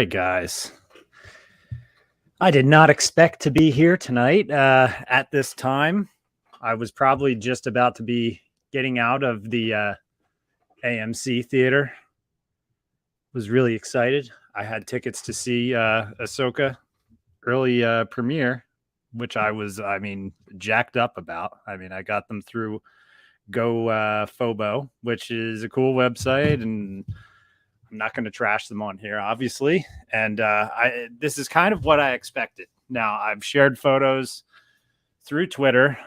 right, guys. I did not expect to be here tonight at this time. I was probably just about to be getting out of the AMC theater. Was really excited. I had tickets to see Ahsoka early premiere, which jacked up about. I got them through Go Fobo, which is a cool website, and I'm not going to trash them on here, obviously. And this is kind of what I expected. Now, I've shared photos through Twitter.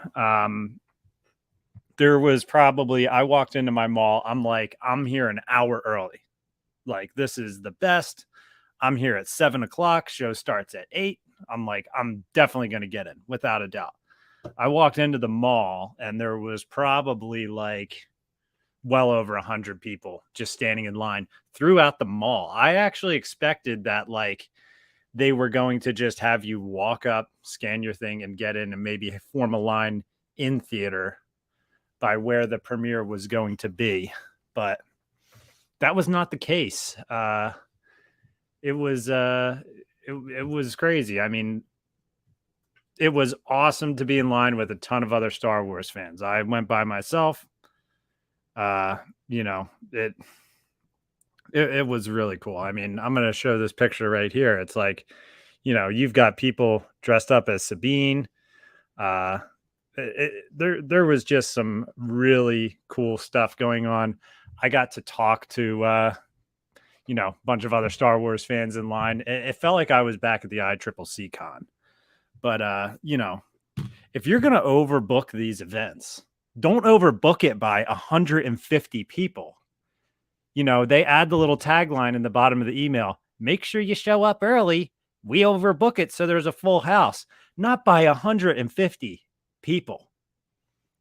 There was I walked into my mall. I'm like, I'm here an hour early. Like, this is the best. I'm here at 7:00. Show starts at 8. I'm like, I'm definitely going to get in without a doubt. I walked into the mall and there was probably like well over 100 people just standing in line throughout the mall. I actually expected that like they were going to just have you walk up, scan your thing, and get in and maybe form a line in theater by where the premiere was going to be. But that was not the case. It was crazy. I mean, it was awesome to be in line with a ton of other Star Wars fans. I went by myself. It was really cool. I mean, I'm going to show this picture right here. It's like, you've got people dressed up as Sabine. There was just some really cool stuff going on. I got to talk to, a bunch of other Star Wars fans in line. It felt like I was back at the ICCC con. But, if you're going to overbook these events, don't overbook it by 150 people. They add the little tagline in the bottom of the email. Make sure you show up early. We overbook it so there's a full house. Not by 150 people.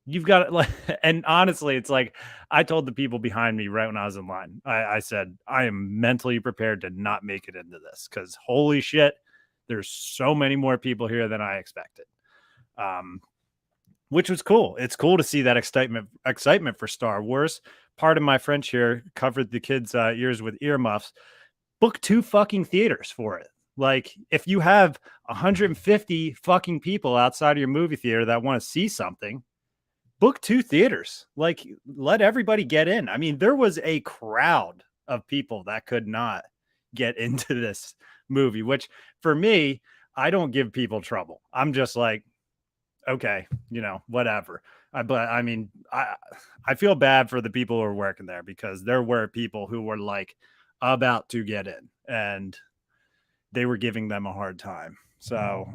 You've got it. And honestly, it's like I told the people behind me right when I was in line. I said, I am mentally prepared to not make it into this because holy shit, there's so many more people here than I expected. Which was cool. It's cool to see that excitement for Star Wars. Part of my French here covered the kids' ears with earmuffs. Book 2 fucking theaters for it. Like, if you have 150 fucking people outside of your movie theater that want to see something, book 2 theaters. Like, let everybody get in. I mean, there was a crowd of people that could not get into this movie, which for me, I don't give people trouble. I'm just like, okay, whatever. I feel bad for the people who are working there because there were people who were like about to get in and they were giving them a hard time. So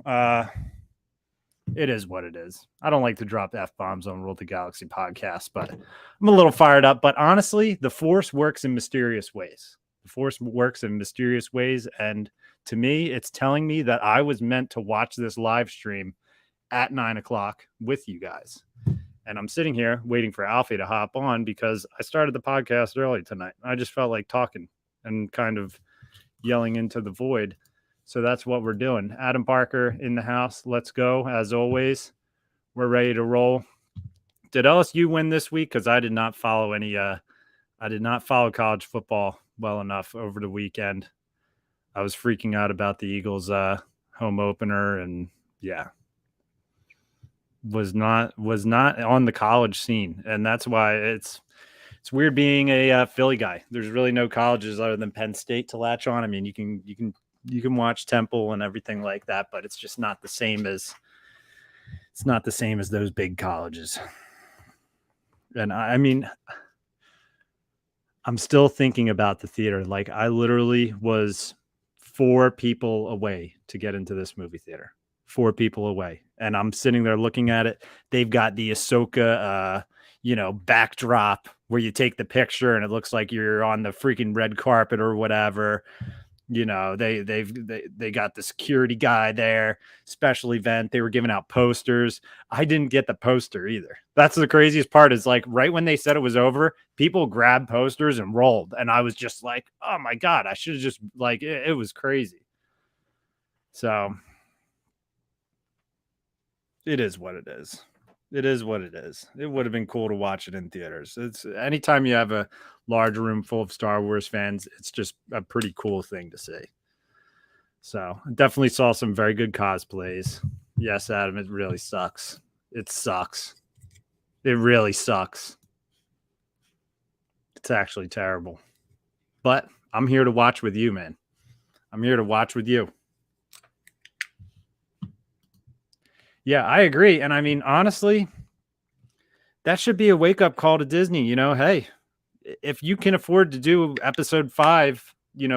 it is what it is. I don't like to drop F-bombs on Rule the Galaxy podcast, but I'm a little fired up. But honestly, the Force works in mysterious ways. The Force works in mysterious ways. And to me, it's telling me that I was meant to watch this live stream at 9:00 with you guys. And I'm sitting here waiting for Alfie to hop on because I started the podcast early tonight. I just felt like talking and kind of yelling into the void. So that's what we're doing. Adam Parker in the house. Let's go. As always, we're ready to roll. Did LSU win this week? Because I did not follow college football well enough over the weekend. I was freaking out about the Eagles home opener, and yeah, was not on the college scene. And that's why it's weird being a Philly guy. There's really no colleges other than Penn State to latch on. I mean, you can watch Temple and everything like that, but it's just not the same as those big colleges. And I mean, I'm still thinking about the theater. Like, I literally was 4 people away to get into this movie theater. 4 people away. And I'm sitting there looking at it. They've got the Ahsoka, backdrop where you take the picture and it looks like you're on the freaking red carpet or whatever. They got the security guy there, special event. They were giving out posters. I didn't get the poster either. That's the craziest part is like right when they said it was over, people grabbed posters and rolled. And I was just like, oh my God, I should have just like, it was crazy. So it is what it is. It is what it is. It would have been cool to watch it in theaters. It's anytime you have a large room full of Star Wars fans, it's just a pretty cool thing to see. So definitely saw some very good cosplays. Yes, Adam, it really sucks. It sucks. It really sucks. It's actually terrible. But I'm here to watch with you, man. I'm here to watch with you. Yeah, I agree. And I mean, honestly, that should be a wake up call to Disney. Hey, if you can afford to do episode 5,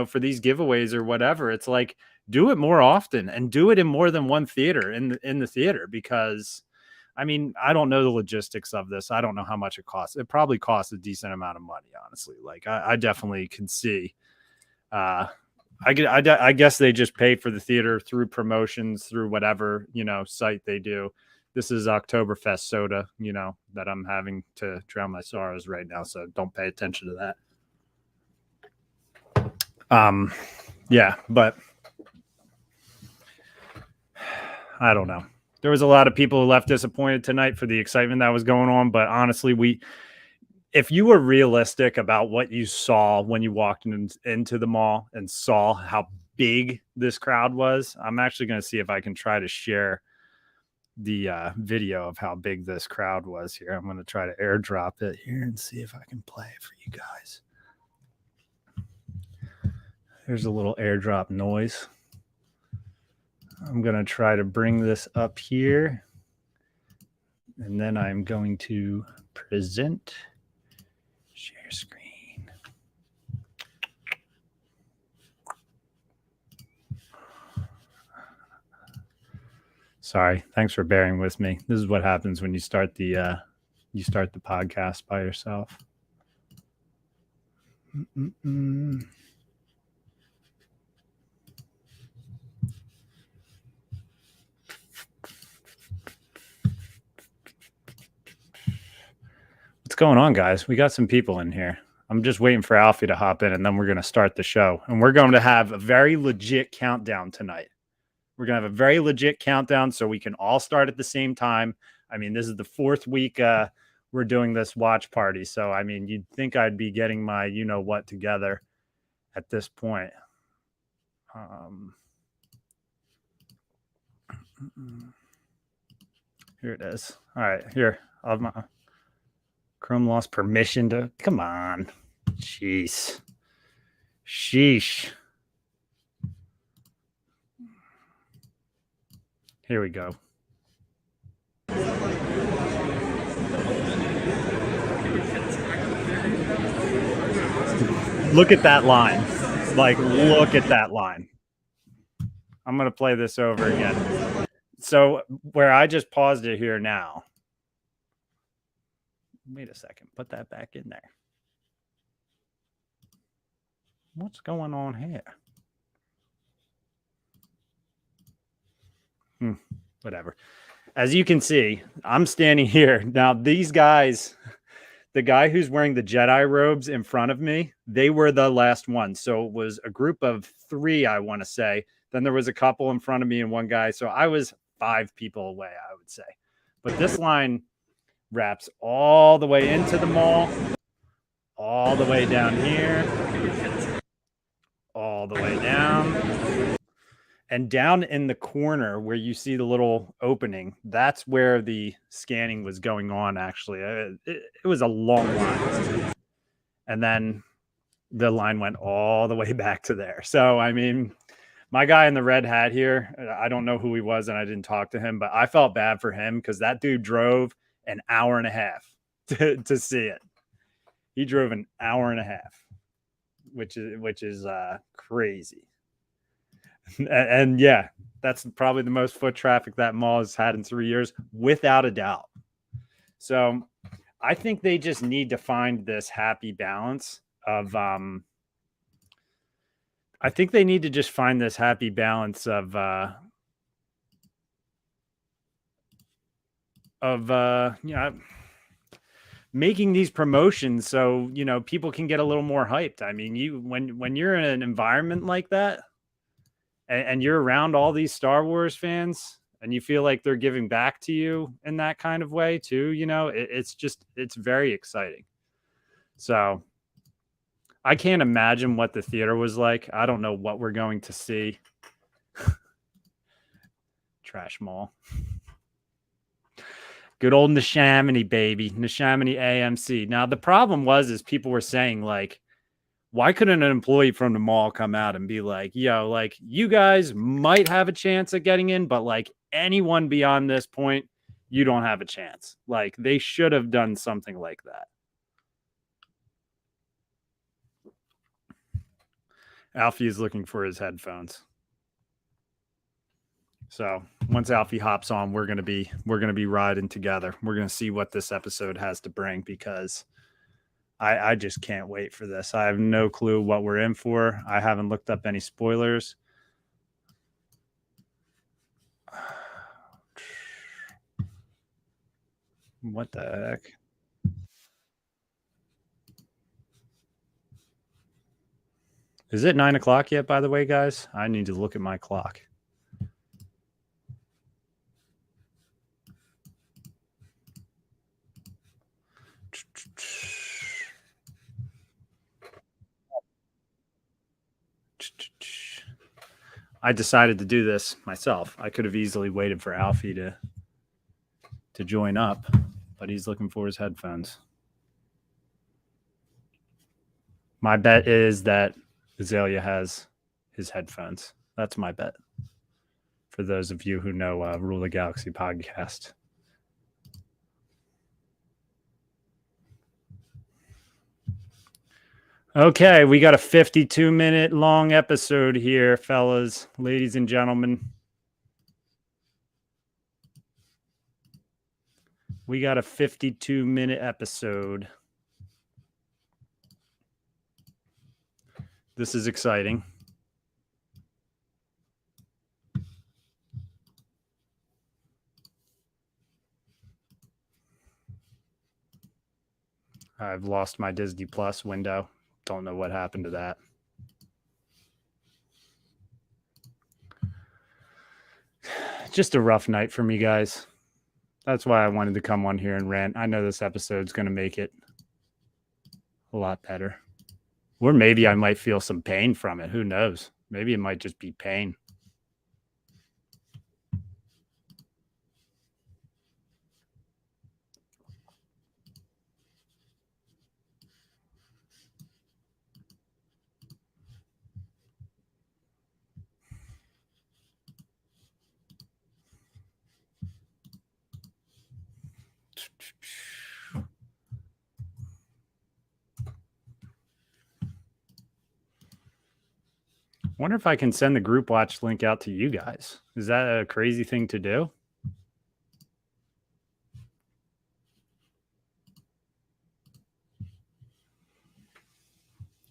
for these giveaways or whatever, it's like do it more often and do it in more than one theater in the theater, because I mean, I don't know the logistics of this. I don't know how much it costs. It probably costs a decent amount of money, honestly. Like I definitely can see. I guess they just pay for the theater through promotions, through whatever site they do. This is Oktoberfest soda, that I'm having to drown my sorrows right now. So don't pay attention to that. Yeah, but I don't know. There was a lot of people who left disappointed tonight for the excitement that was going on. But honestly, if you were realistic about what you saw when you walked into the mall and saw how big this crowd was, I'm actually going to see if I can try to share the video of how big this crowd was here. I'm going to try to airdrop it here and see if I can play it for you guys. There's a little airdrop noise. I'm going to try to bring this up here, and then I'm going to present, share screen. Sorry, thanks for bearing with me. This is what happens when you start the podcast by yourself. What's going on, guys? We got some people in here. I'm just waiting for Alfie to hop in, and then we're going to start the show. And we're going to have a very legit countdown tonight. We're going to have a very legit countdown so we can all start at the same time. I mean, this is the 4th week we're doing this watch party. So, I mean, you'd think I'd be getting my you-know-what together at this point. Here it is. All right, here. Chrome lost permission to... Come on. Jeez. Sheesh. Here we go. Look at that line. Like, look at that line. I'm going to play this over again. So where I just paused it here now. Wait a second. Put that back in there. What's going on here? Whatever. As you can see, I'm standing here. Now, these guys, the guy who's wearing the Jedi robes in front of me, they were the last one. So it was a group of 3, I want to say. Then there was a couple in front of me and one guy. So I was 5 people away, I would say. But this line wraps all the way into the mall, all the way down here, all the way down. And down in the corner where you see the little opening, that's where the scanning was going on, actually. It was a long line. And then the line went all the way back to there. So, I mean, my guy in the red hat here, I don't know who he was and I didn't talk to him, but I felt bad for him because that dude drove an hour and a half to see it. He drove an hour and a half, which is crazy. And yeah, that's probably the most foot traffic that mall has had in 3 years, without a doubt. So I think they just need to find this happy balance of making these promotions so people can get a little more hyped. I mean, when you're in an environment like that, and you're around all these Star Wars fans and you feel like they're giving back to you in that kind of way too, it's very exciting. So I can't imagine what the theater was like. I don't know what we're going to see. Trash mall. Good old Neshaminy, baby. Neshaminy AMC. Now, the problem is people were saying, like, why couldn't an employee from the mall come out and be like, yo, like, you guys might have a chance at getting in, but like anyone beyond this point, you don't have a chance. Like, they should have done something like that. Alfie is looking for his headphones. So once Alfie hops on, we're gonna be riding together. We're gonna see what this episode has to bring, because I just can't wait for this. I have no clue what we're in for. I haven't looked up any spoilers. What the heck? Is it 9 o'clock yet, by the way, guys? I need to look at my clock. I decided to do this myself. I could have easily waited for Alfie to join up, but he's looking for his headphones. My bet is that Azalea has his headphones. That's my bet. For those of you who know Rule of Galaxy podcast. Okay, we got a 52-minute long episode here, fellas, ladies and gentlemen. We got a 52-minute episode. This is exciting. I've lost my Disney Plus window. Don't know what happened to that. Just a rough night for me, guys. That's why I wanted to come on here and rant. I know this episode's going to make it a lot better. Or maybe I might feel some pain from it. Who knows? Maybe it might just be pain. Wonder if I can send the group watch link out to you guys. Is that a crazy thing to do?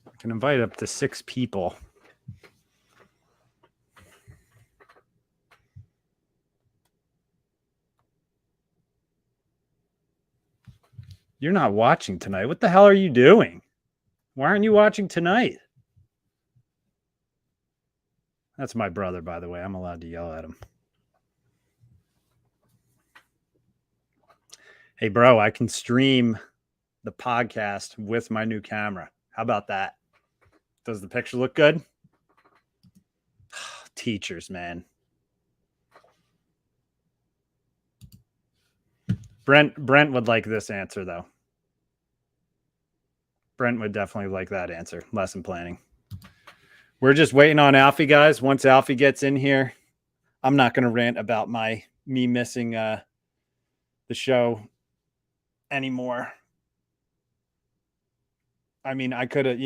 I can invite up to 6 people. You're not watching tonight. What the hell are you doing? Why aren't you watching tonight? That's my brother, by the way. I'm allowed to yell at him. Hey, bro, I can stream the podcast with my new camera. How about that? Does the picture look good? Teachers, man. Brent would like this answer, though. Brent would definitely like that answer. Lesson planning. We're just waiting on Alfie, guys. Once Alfie gets in here, I'm not going to rant about me missing the show anymore. I mean, I could have,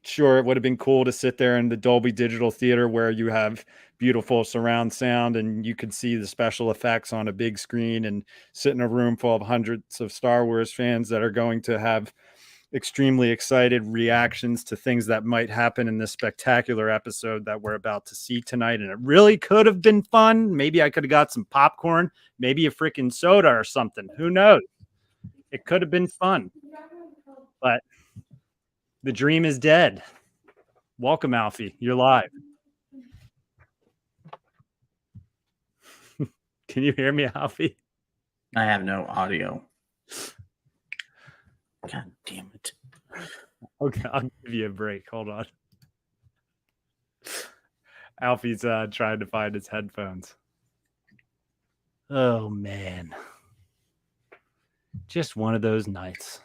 sure, it would have been cool to sit there in the Dolby Digital Theater where you have beautiful surround sound and you could see the special effects on a big screen and sit in a room full of hundreds of Star Wars fans that are going to have extremely excited reactions to things that might happen in this spectacular episode that we're about to see tonight. And it really could have been fun. Maybe I could have got some popcorn, maybe a freaking soda or something. Who knows? It could have been fun. But the dream is dead. Welcome, Alfie. You're live. Can you hear me, Alfie? I have no audio. God damn it. Okay, I'll give you a break. Hold on. Alfie's trying to find his headphones. Oh man. Just one of those nights.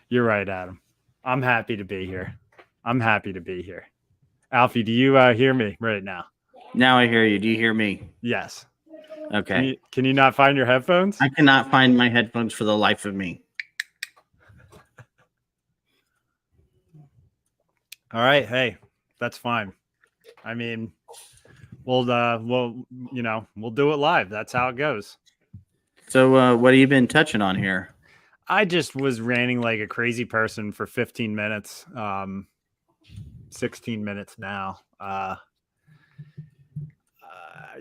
You're right, Adam. I'm happy to be here. Alfie, do you hear me right now? Now I hear you. Do you hear me? Yes. Okay. Can you not find your headphones? I cannot find my headphones for the life of me. All right. Hey, that's fine. I mean, we'll do it live. That's how it goes. So what have you been touching on here? I just was ranting like a crazy person for 15 minutes. 16 minutes now.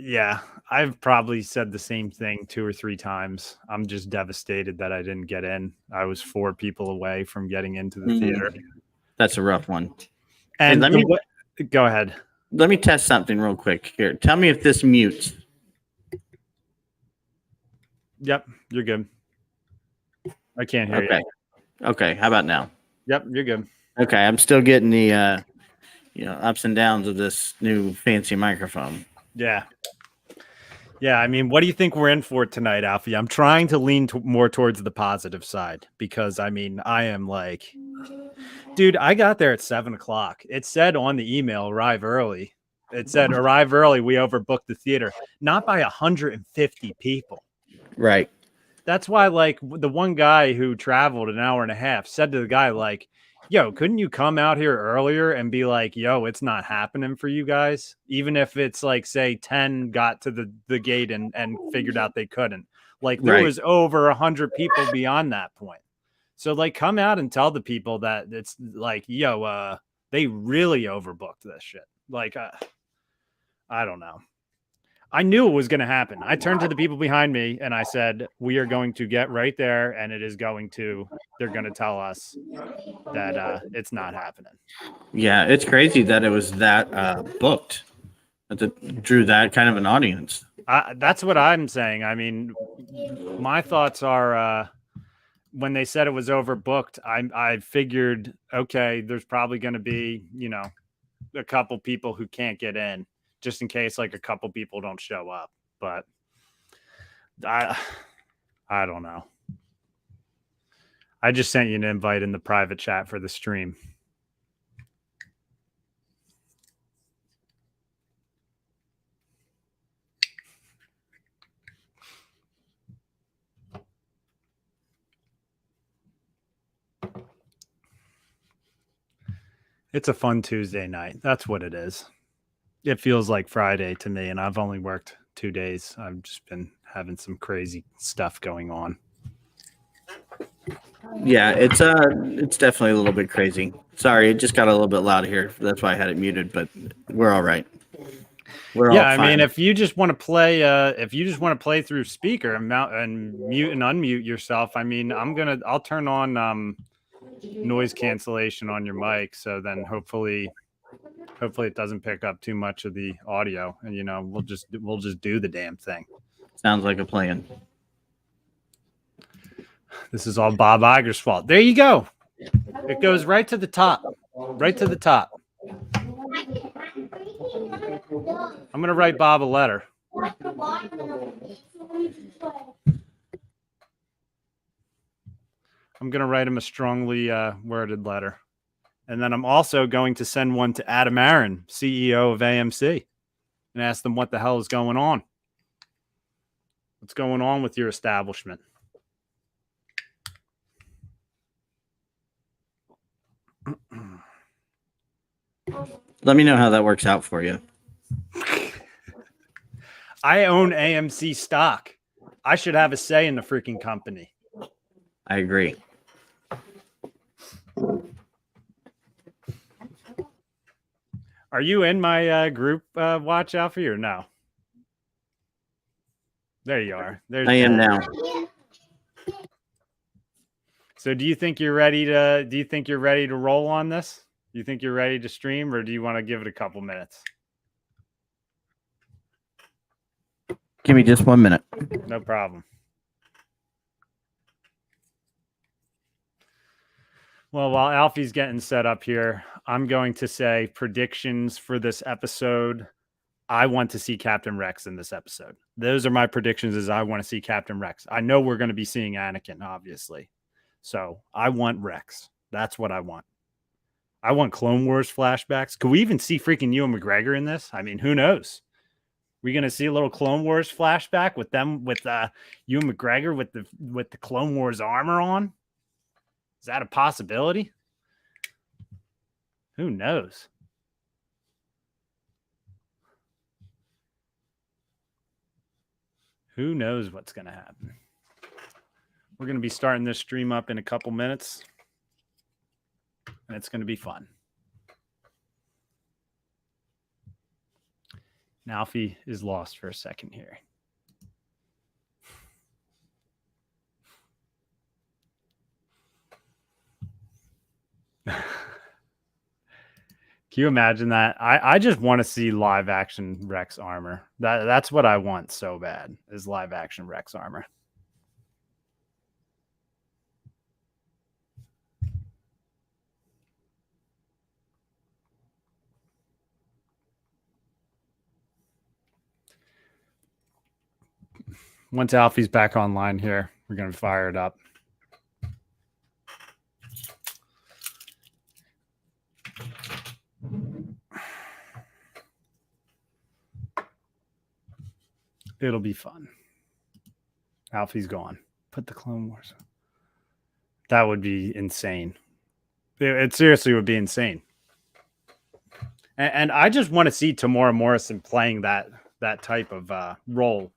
Yeah, I've probably said the same thing 2 or 3 times. I'm just devastated that I didn't get in. I was 4 people away from getting into the theater. That's a rough one. And Hey, go ahead. Let me test something real quick here. Tell me if this mutes. Yep, you're good. I can't hear you. Okay, how about now? Yep, you're good. Okay, I'm still getting the ups and downs of this new fancy microphone. Yeah. Yeah, I mean, what do you think we're in for tonight, Alfie? I'm trying to lean more towards the positive side because, I mean, I am like, dude, I got there at 7 o'clock. It said on the email, arrive early. It said, arrive early. We overbooked the theater, not by 150 people. Right. That's why, like, the one guy who traveled an hour and a half said to the guy, like, yo, couldn't you come out here earlier and be like, yo, it's not happening for you guys? Even if it's like, say 10 got to the gate and figured out they couldn't. Like, there was over 100 people beyond that point. So, like, come out and tell the people that it's like, yo, they really overbooked this shit. Like, I don't know. I knew it was going to happen. I turned to the people behind me and I said, we are going to get right there. And they're going to tell us that it's not happening. Yeah, it's crazy that it was that booked. That it drew that kind of an audience. That's what I'm saying. I mean, my thoughts are when they said it was overbooked, I figured, okay, there's probably going to be, a couple people who can't get in, just in case like a couple people don't show up. But I don't know. I just sent you an invite in the private chat for the stream. It's a fun Tuesday night. That's what it is. It feels like Friday to me, and I've only worked 2 days. I've just been having some crazy stuff going on. Yeah, it's definitely a little bit crazy. Sorry, it just got a little bit loud here. That's why I had it muted, but we're all right. I mean, if you just want to play, through speaker and mute and unmute yourself, I mean, I'll turn on noise cancellation on your mic, so then hopefully it doesn't pick up too much of the audio, and we'll just do the damn thing. Sounds like a plan. This is all Bob Iger's fault. There you go. It goes right to the top. Right to the top. I'm going to write Bob a letter. I'm going to write him a strongly worded letter. And then I'm also going to send one to Adam Aaron, CEO of AMC, and ask them what the hell is going on. What's going on with your establishment? Let me know how that works out for you. I own AMC stock. I should have a say in the freaking company. I agree. Are you in my group watch, Alfie, or no? There you are. I am now. So do you think you're ready to roll on this? Do you think you're ready to stream, or do you want to give it a couple minutes? Give me just 1 minute. No problem. Well, while Alfie's getting set up here, I'm going to say predictions for this episode. I want to see Captain Rex in this episode. Those are my predictions. Is I want to see Captain Rex. I know we're going to be seeing Anakin, obviously. So I want Rex. That's what I want. I want Clone Wars flashbacks. Could we even see freaking Ewan McGregor in this? I mean, who knows? We're gonna see a little Clone Wars flashback with them with Ewan McGregor with the Clone Wars armor on. Is that a possibility? Who knows? Who knows what's gonna happen? We're gonna be starting this stream up in a couple minutes, and it's gonna be fun. Now, Alfie is lost for a second here. Can you imagine that? I just want to see live action Rex armor. That's what I want so bad, is live action Rex armor. Once Alfie's back online here, we're going to fire it up. It'll be fun. Alfie's gone. Put the Clone Wars. That would be insane. It seriously would be insane. And I just want to see Tamora Morrison playing that type of role.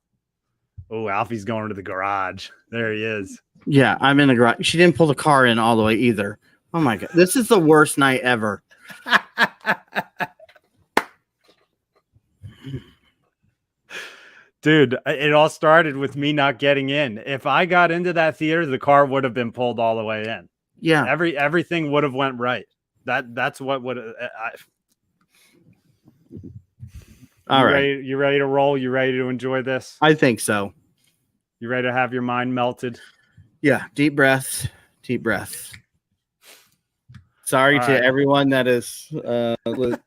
Oh, Alfie's going to the garage. There he is. Yeah, I'm in the garage. She didn't pull the car in all the way either. Oh my God. This is the worst night ever. Dude, it all started with me not getting in. If I got into that theater, the car would have been pulled all the way in. Yeah. Everything would have went right. That's what would All right. You ready to roll? You ready to enjoy this? I think so. You ready to have your mind melted? Yeah. Deep breaths. Deep breaths. Sorry to everyone that is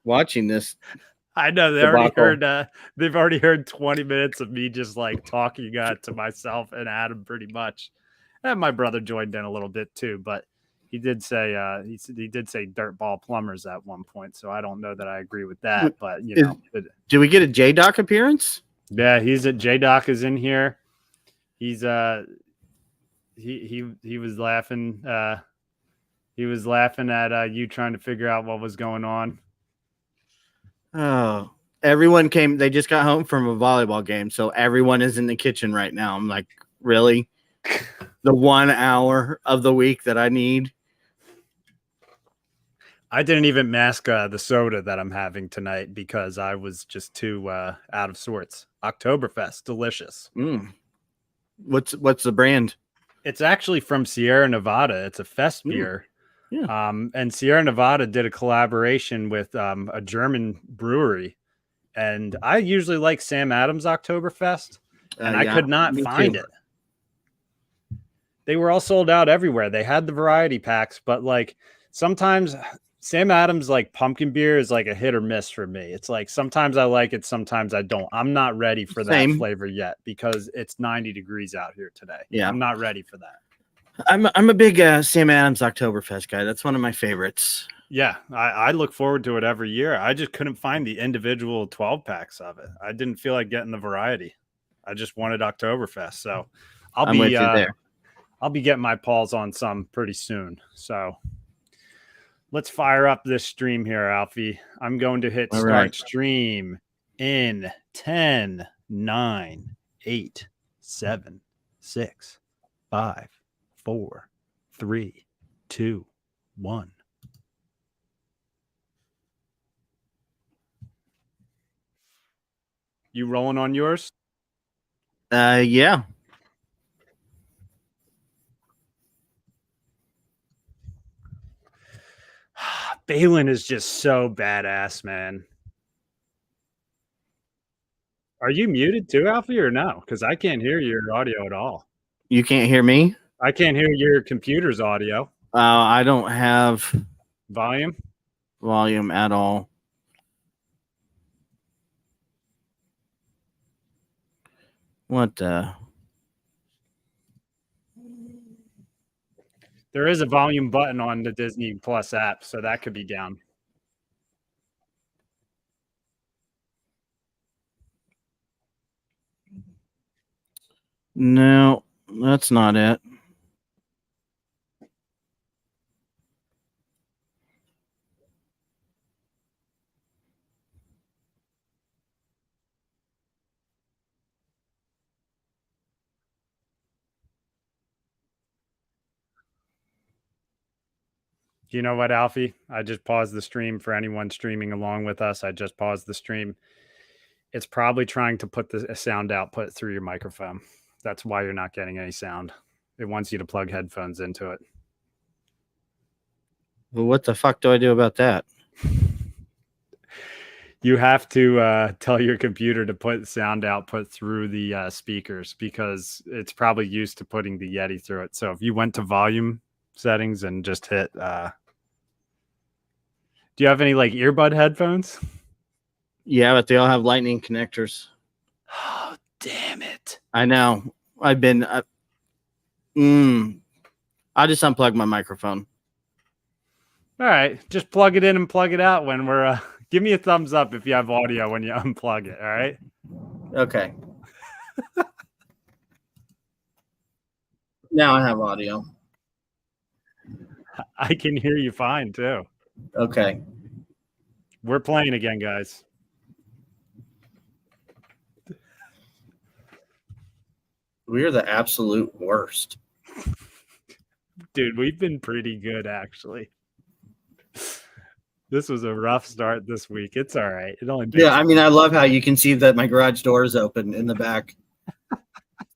watching this. I know they've already heard 20 minutes of me just like talking to myself and Adam pretty much. And my brother joined in a little bit too, but he did say dirtball plumbers at one point. So I don't know that I agree with that, but do we get a J-Doc appearance? Yeah, J-Doc is in here. He's he was laughing. He was laughing at you trying to figure out what was going on. Oh, everyone came. They just got home from a volleyball game, so everyone is in the kitchen right now. I'm like, really? The 1 hour of the week that I need? I didn't even mask the soda that I'm having tonight because I was just too out of sorts. Oktoberfest, delicious. What's the brand? It's actually from Sierra Nevada. It's a fest beer. Yeah. And Sierra Nevada did a collaboration with a German brewery. And I usually like Sam Adams Oktoberfest, and I could not find it. They were all sold out everywhere. They had the variety packs, but like sometimes Sam Adams like pumpkin beer is like a hit or miss for me. It's like sometimes I like it, sometimes I don't. I'm not ready for that flavor yet because it's 90 degrees out here today. Yeah, I'm not ready for that. I'm a big Sam Adams Oktoberfest guy. That's one of my favorites. Yeah, I look forward to it every year. I just couldn't find the individual 12 packs of it. I didn't feel like getting the variety. I just wanted Oktoberfest. So I'm with you there. I'll be getting my paws on some pretty soon. So let's fire up this stream here, Alfie. I'm going to hit start stream in 10, 9, 8, 7, 6, 5, 4, 3, 2, 1. You rolling on yours? Yeah. Balin is just so badass, man. Are you muted too, Alfie, or no? Because I can't hear your audio at all. You can't hear me? I can't hear your computer's audio. I don't have Volume? volume at all. What the? There is a volume button on the Disney Plus app, so that could be down. No, that's not it. You know what, Alfie? I just paused the stream for anyone streaming along with us. I just paused the stream. It's probably trying to put the sound output through your microphone. That's why you're not getting any sound. It wants you to plug headphones into it. Well, what the fuck do I do about that? You have to tell your computer to put sound output through the speakers because it's probably used to putting the Yeti through it. So if you went to volume settings and just hit, do you have any like earbud headphones? Yeah, but they all have lightning connectors. Oh, damn it. I know. I've been. I just unplugged my microphone. All right, just plug it in and plug it out when we're. Give me a thumbs up if you have audio when you unplug it. All right. Okay. Now I have audio. I can hear you fine too. Okay. We're playing again, guys. We're the absolute worst. Dude, we've been pretty good actually. This was a rough start this week. It's all right. It only Yeah, I mean, I love how you can see that my garage door is open in the back.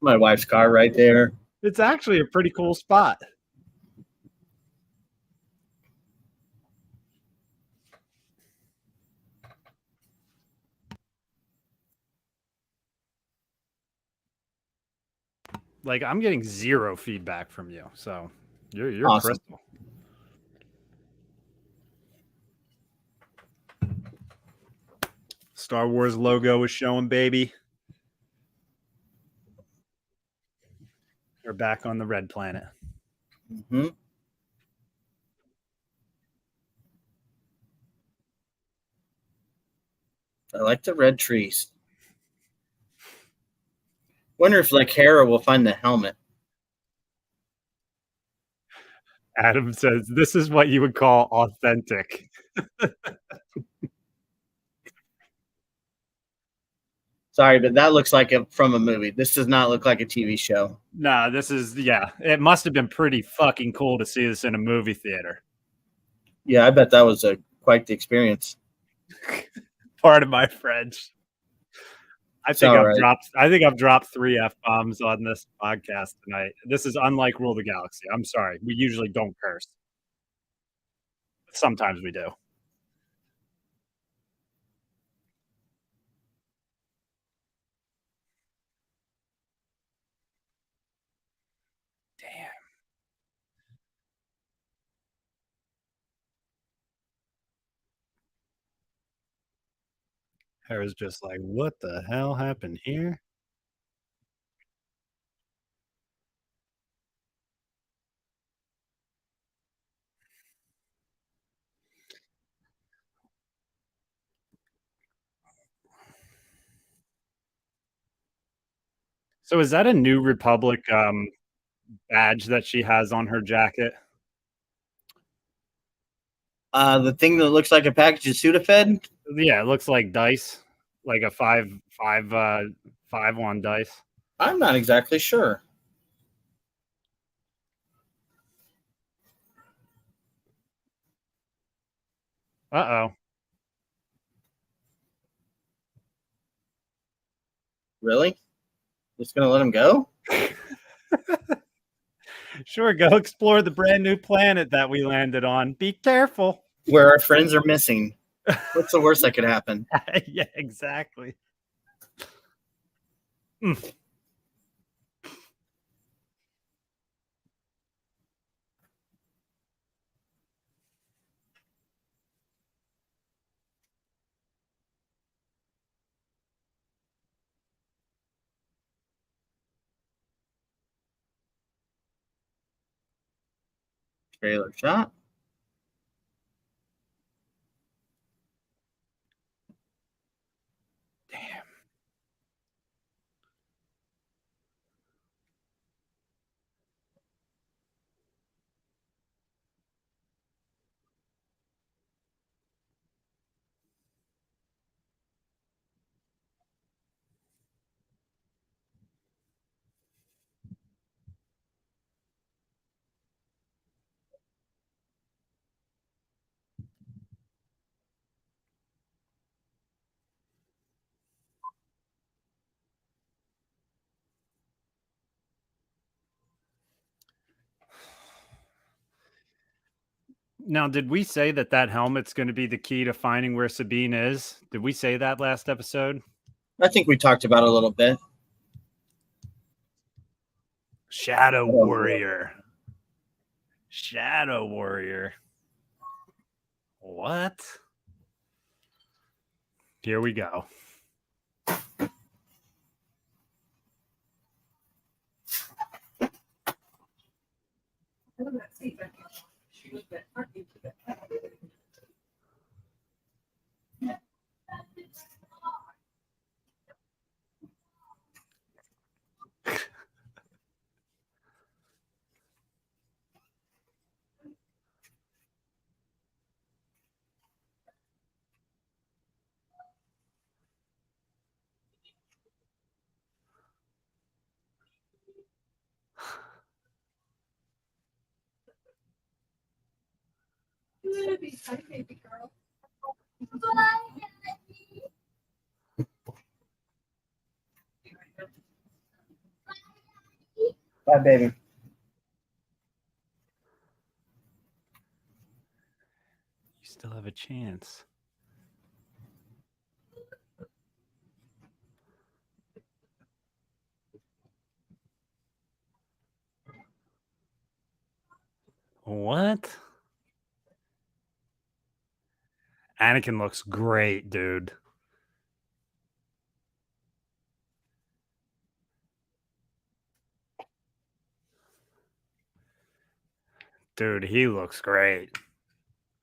My wife's car right there. It's actually a pretty cool spot. Like I'm getting zero feedback from you, so you're Awesome. crystal. Star Wars logo is showing, baby. We're back on the red planet. Mm-hmm. I like the red trees. Wonder if like Hera will find the helmet. Adam says this is what you would call authentic. Sorry, but that looks like from a movie. This does not look like a TV show. Nah, this is it must have been pretty fucking cool to see this in a movie theater. Yeah, I bet that was quite the experience. Part of my French. I think I've dropped 3 F-bombs on this podcast tonight. This is unlike Rule the Galaxy. I'm sorry. We usually don't curse. Sometimes we do. Damn. Hera's just like, what the hell happened here? So is that a New Republic badge that she has on her jacket? The thing that looks like a package of Sudafed? Yeah, it looks like dice, like a 5 on dice. I'm not exactly sure. Uh-oh. Really? Just gonna let him go? Sure, go explore the brand new planet that we landed on. Be careful. Where our friends are missing. What's the worst that could happen? Yeah, exactly. Mm. Trailer shot. Damn. Now, did we say that that helmet's going to be the key to finding where Sabine is? Did we say that last episode? I think we talked about it a little bit. Shadow Warrior. Shadow Warrior. What? Here we go. Bye, baby. You still have a chance. What? Anakin looks great, dude. Dude, he looks great.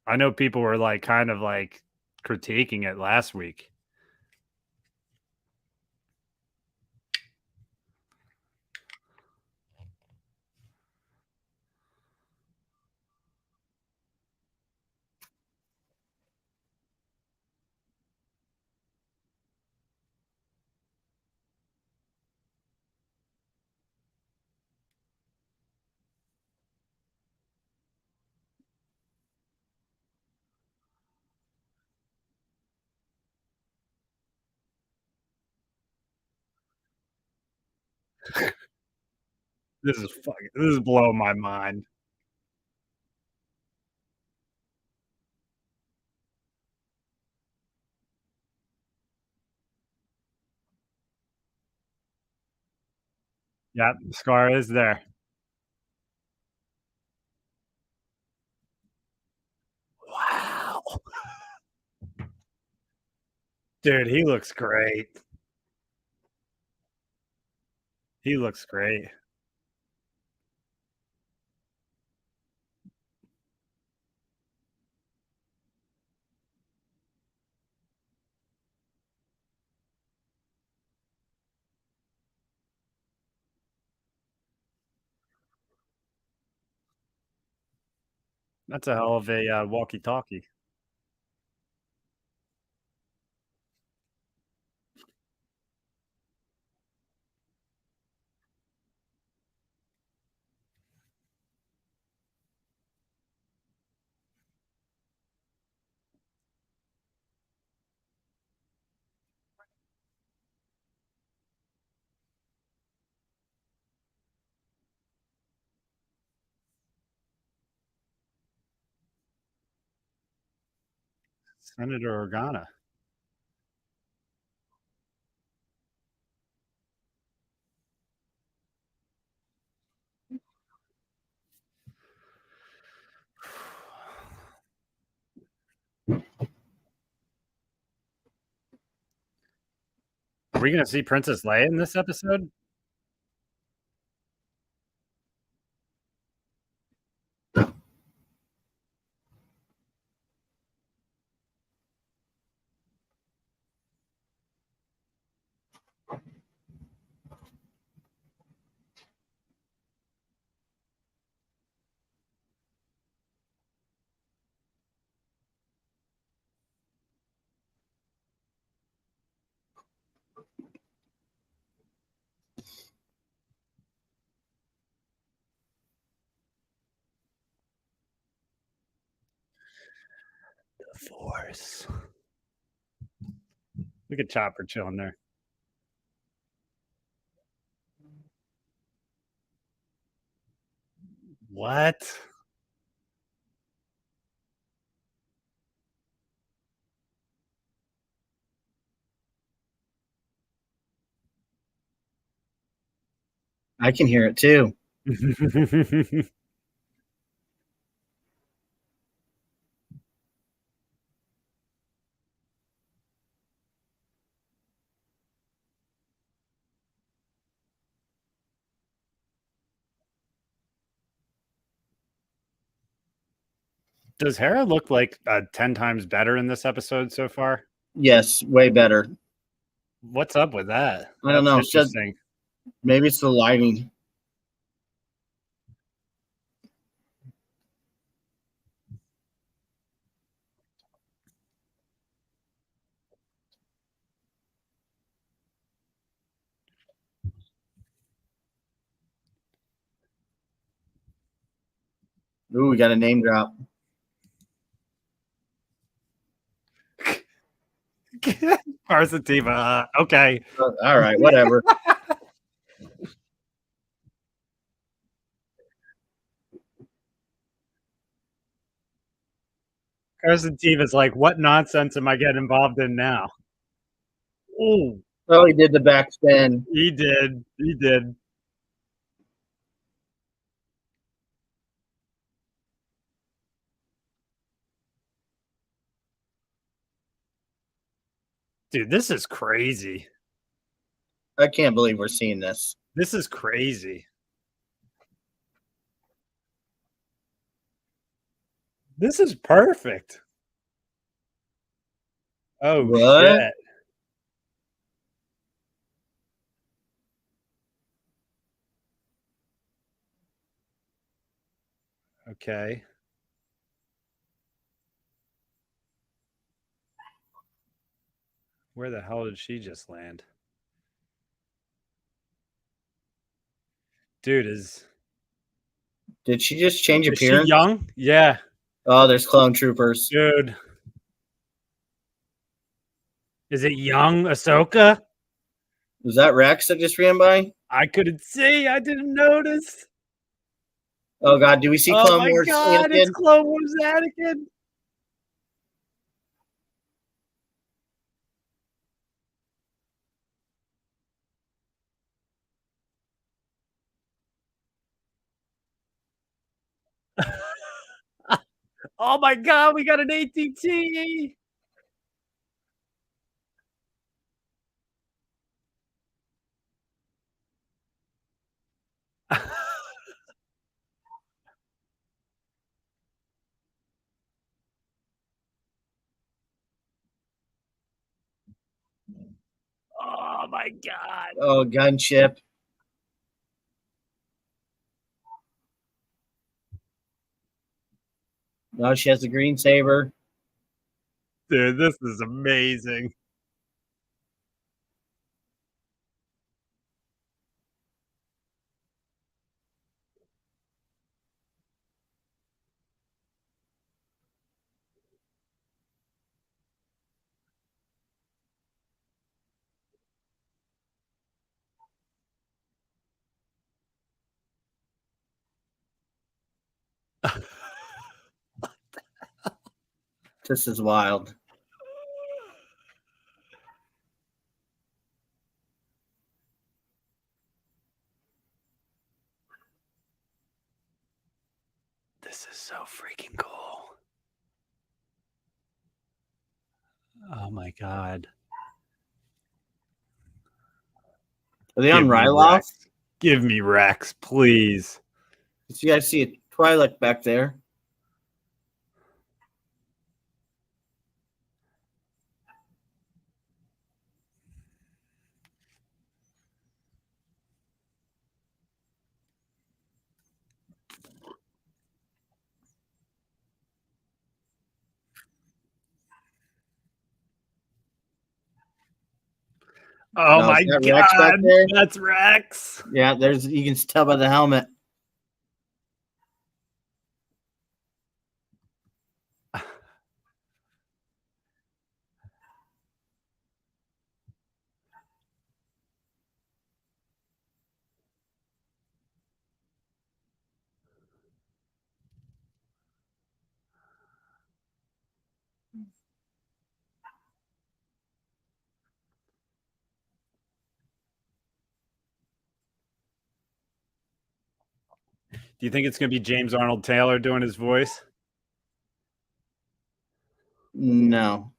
I know people were like kind of like critiquing it last week. This is blowing my mind. Yep, Scar is there. Wow. Dude, he looks great. He looks great. That's a hell of a walkie-talkie. Senator Organa. Are we going to see Princess Leia in this episode? Force. Look at Chopper chilling there. What? I can hear it too. Does Hera look like 10 times better in this episode so far? Yes, way better. What's up with that? I don't That's know. interesting. Maybe it's the lighting. Ooh, we got a name drop. Parsativa. Okay. All right, whatever. Parsativa's like, what nonsense am I getting involved in now? Oh, Oh, he did the back spin. he did. He did. Dude, this is crazy. I can't believe we're seeing this. This is crazy. This is perfect. Oh, What? shit. Okay. Where the hell did she just land? Dude, Did she just change is she appearance? young? Yeah. Oh, there's clone troopers. Dude. Is it young Ahsoka? Was that Rex that just ran by? I couldn't see. I didn't notice. Oh God, do we see Oh Clone my Wars? god, Anakin? it's Clone Wars Anakin. Oh my god, we got an ATT. Oh my god. Oh, gunship. No, she has the green saber. Dude, this is amazing. This is wild. This is so freaking cool. Oh my god. Are they Give on me Ryloth? Rex. Give me Rex, please. You guys see a Twi'lek back there? Oh No, my is that Rex back god. there? That's Rex. Yeah, there's. You can tell by the helmet. Do you think it's gonna be James Arnold Taylor doing his voice? No.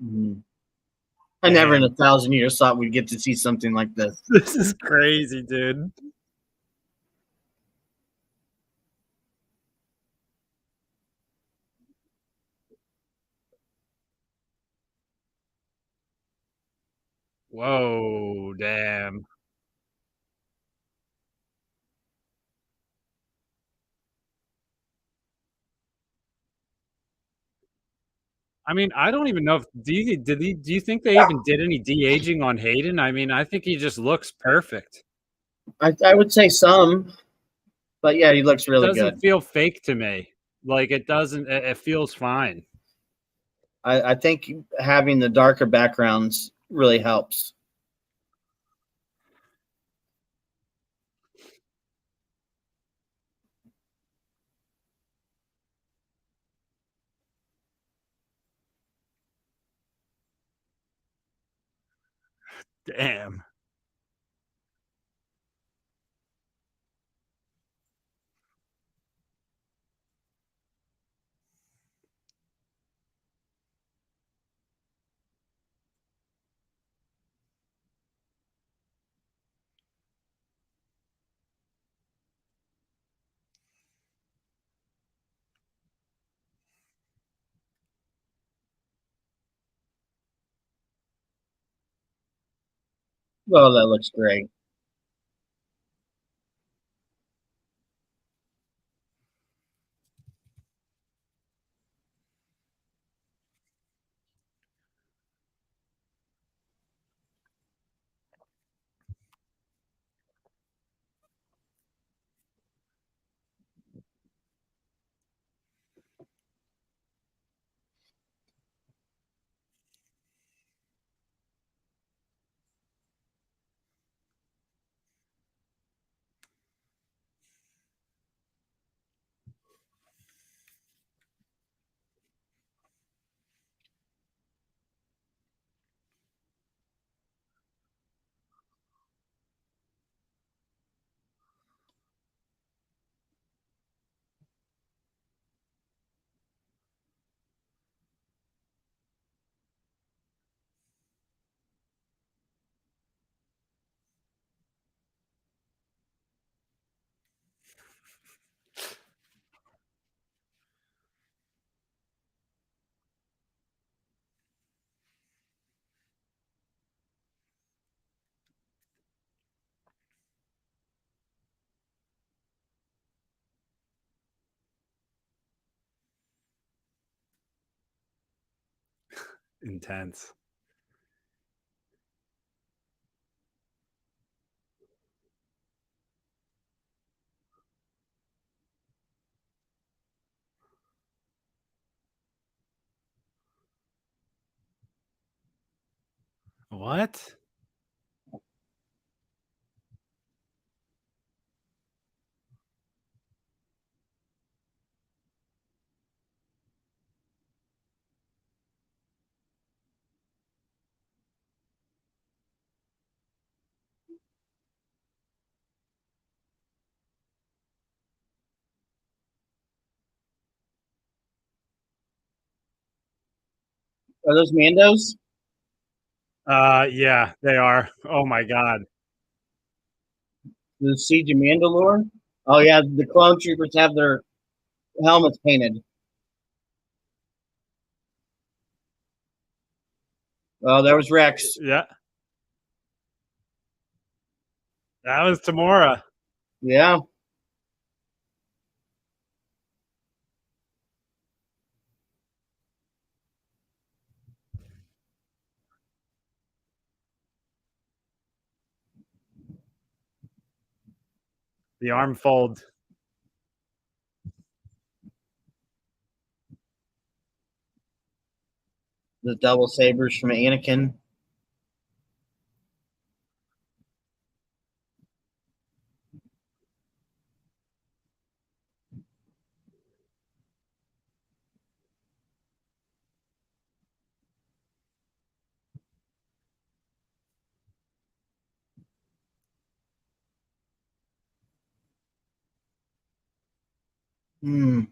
Mhm. I never in Damn. 1,000 years thought we'd get to see something like this. This is crazy, dude. Whoa, damn. I mean, I don't even know if do you think they even did any de-aging on Hayden? I mean, I think he just looks perfect. I would say some, but yeah, he looks It really doesn't good. feel fake to me. Like it doesn't it feels fine. I think having the darker backgrounds really helps. Damn. Well, that looks great. Intense. What? Are those Mandos? Yeah, they are. Oh my god. The Siege of Mandalore? Oh yeah, the clone troopers have their helmets painted. Oh, there was Rex. Yeah, that was Tamora. Yeah. The arm fold. The double sabers from Anakin. Hmm.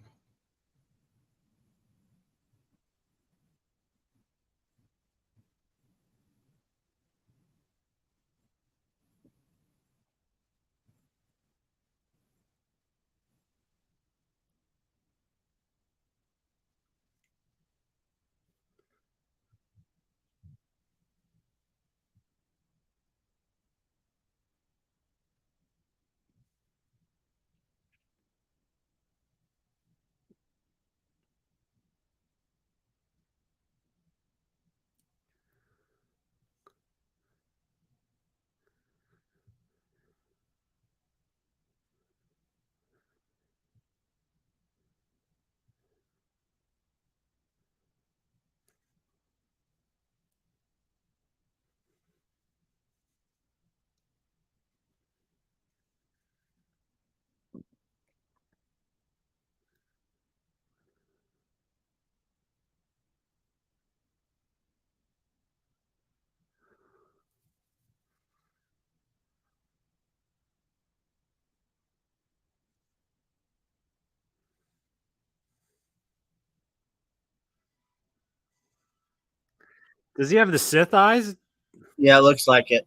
Does he have the Sith eyes? Yeah, it looks like it.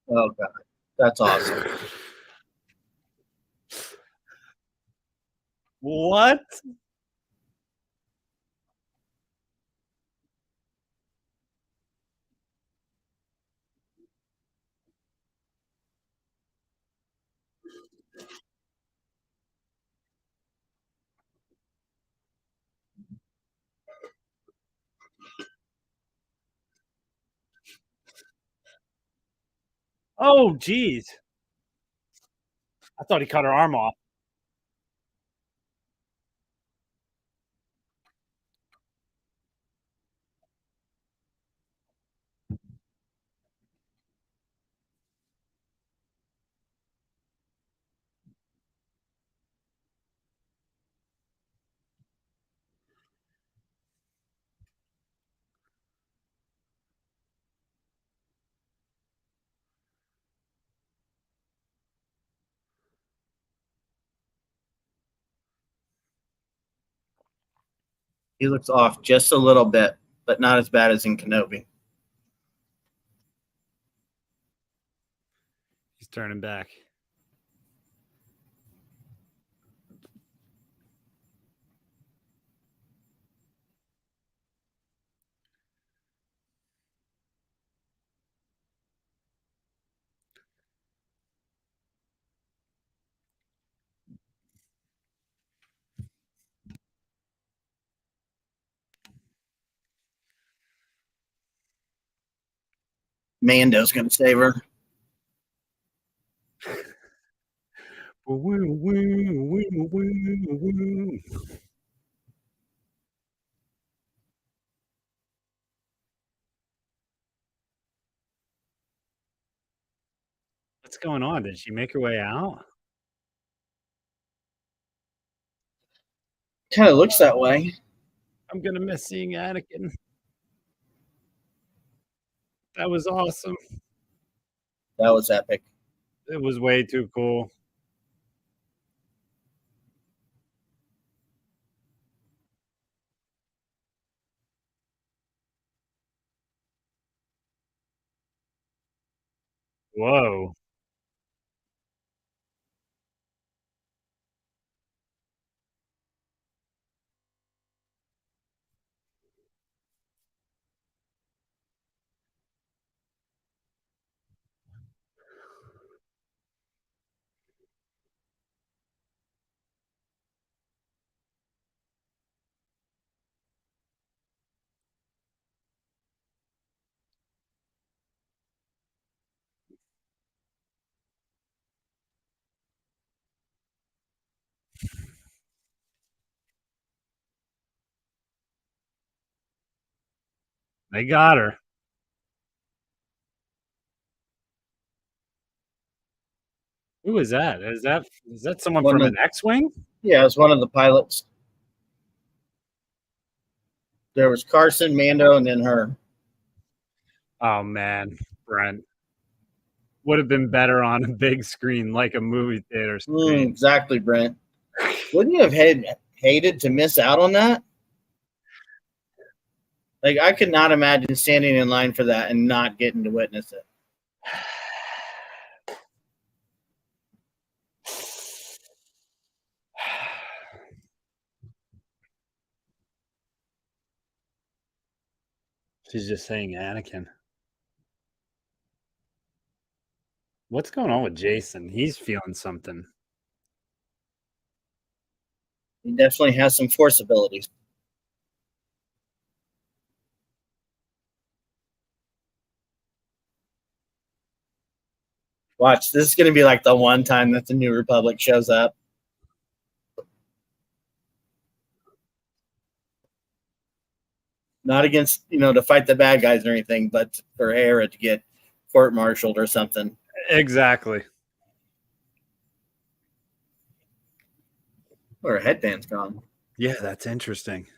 Oh god, that's awesome. What? Oh, geez. I thought he cut her arm off. He looks off just a little bit, but not as bad as in Kenobi. turning back. Mando's gonna save her. What's going on? Did she make her way out? Kind of looks that way. I'm gonna miss seeing Anakin. That was awesome. That was epic. It was way too cool. Whoa. They got her. Who is that? Is that someone One from of, an X-wing? yeah, it's one of the pilots. There was Carson, Mando, and then her. Oh man, Brent. Would have been better on a big screen, like a movie theater screen. Exactly, Brent. Wouldn't you have hated to miss out on that? Like, I could not imagine standing in line for that and not getting to witness it. She's just saying Anakin. What's going on with Jason? He's feeling something. He definitely has some force abilities. Watch, this is going to be like the one time that the New Republic shows up. Not against, to fight the bad guys or anything, but for Hera to get court-martialed or something. Exactly. Or her headband's gone. Yeah, that's interesting.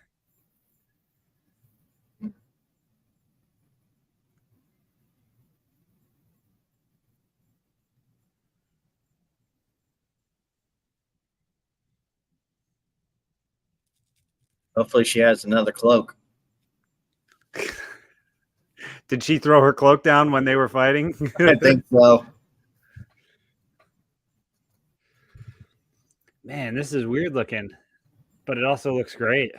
Hopefully she has another cloak. Did she throw her cloak down when they were fighting? I think so. Man, this is weird looking, but it also looks great.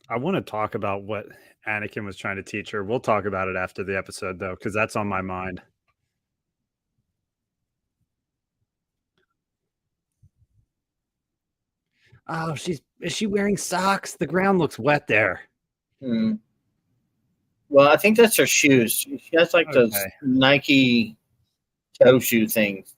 I want to talk about what Anakin was trying to teach her. We'll talk about it after the episode, though, because that's on my mind. Oh, is she wearing socks? The ground looks wet there. Hmm. Well, I think that's her shoes. She has like those Okay. Nike toe shoe things.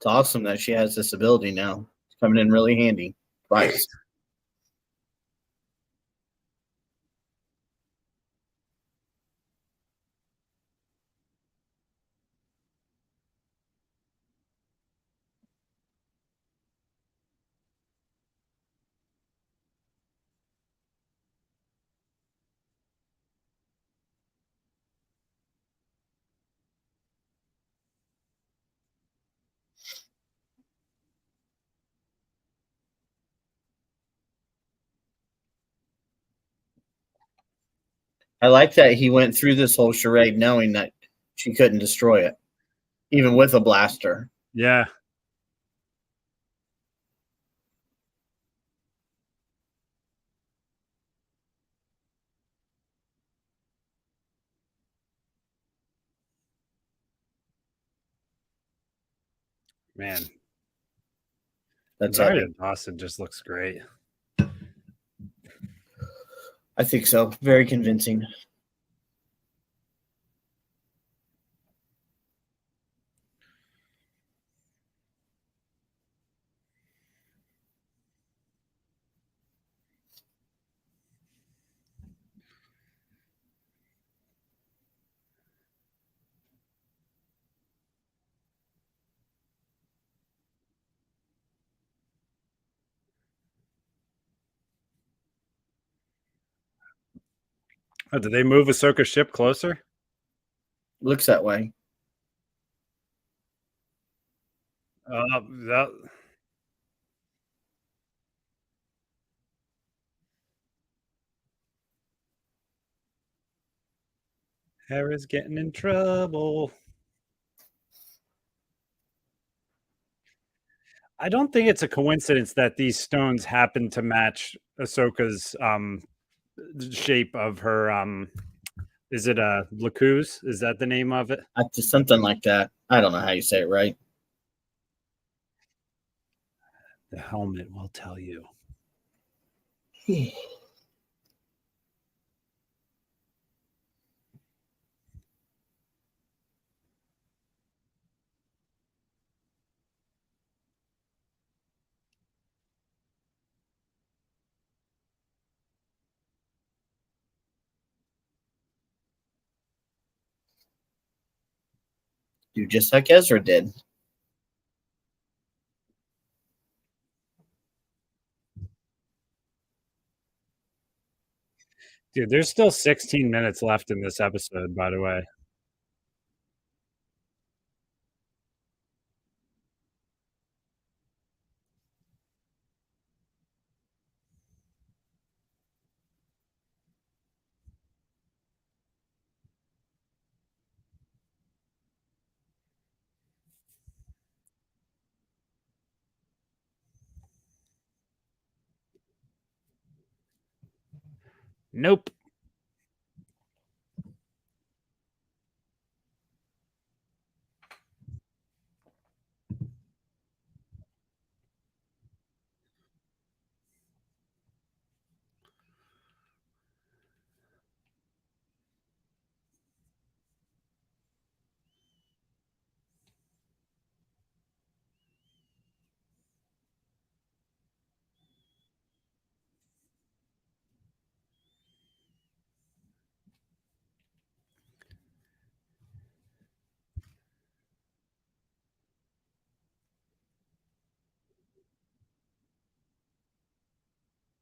It's awesome that she has this ability now. It's coming in really handy. Twice. I like that he went through this whole charade knowing that she couldn't destroy it, even with a blaster. Yeah. Man, That's Zarya heavy. Dawson just looks great. I think so. Very convincing. Oh, did they move Ahsoka's ship closer? Looks that way. That Hera's getting in trouble. I don't think it's a coincidence that these stones happen to match Ahsoka's shape of her is it a Lacuse? Is that the name of it? Just something like that. I don't know how you say it right. The helmet will tell you. Do just like Ezra did. Dude, there's still 16 minutes left in this episode, by the way. Nope.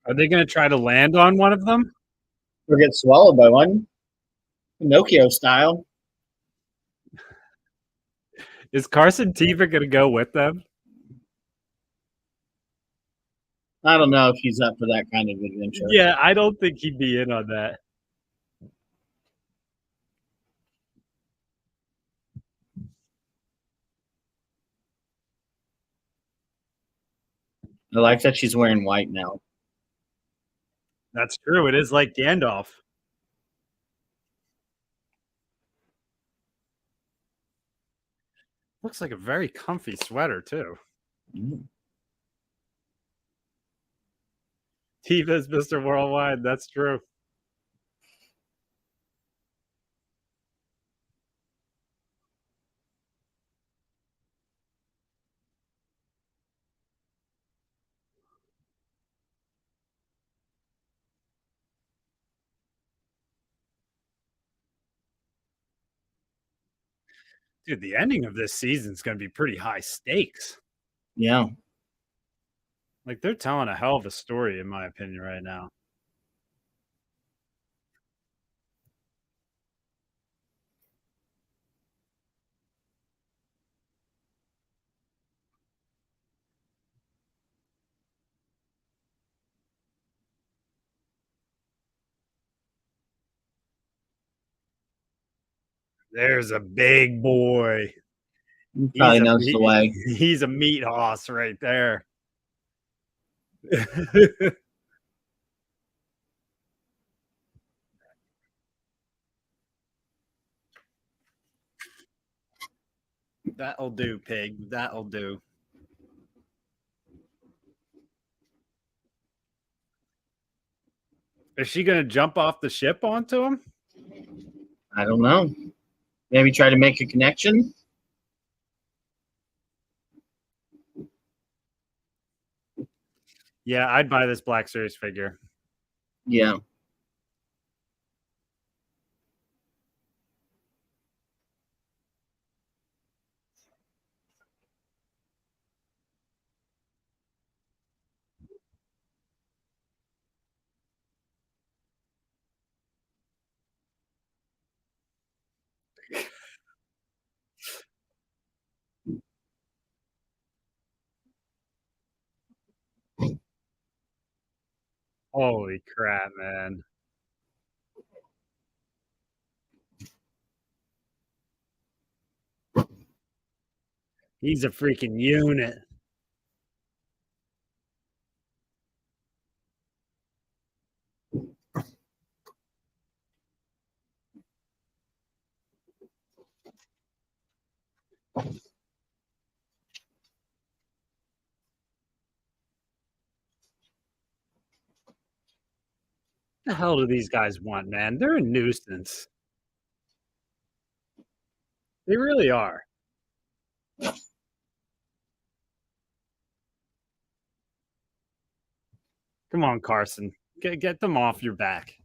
Are they going to try to land on one of them? Or get swallowed by one, Pinocchio style. Is Carson Teva going to go with them? I don't know if he's up for that kind of adventure. Yeah, I don't think he'd be in on that. I like that she's wearing white now. That's true. It is like Gandalf. Looks like a very comfy sweater, too. Mm. Teva's Mr. Worldwide. That's true. Dude, the ending of this season is going to be pretty high stakes. Yeah. Like, they're telling a hell of a story, in my opinion, right now. There's a big boy. He probably knows the way. He's a meat hoss right there. That'll do, pig. That'll do. Is she going to jump off the ship onto him? I don't know. Maybe try to make a connection. Yeah, I'd buy this Black Series figure. Yeah. Holy crap, man. He's a freaking unit. The hell do these guys want, man? They're a nuisance. They really are. Come on, Carson. Get them off your back.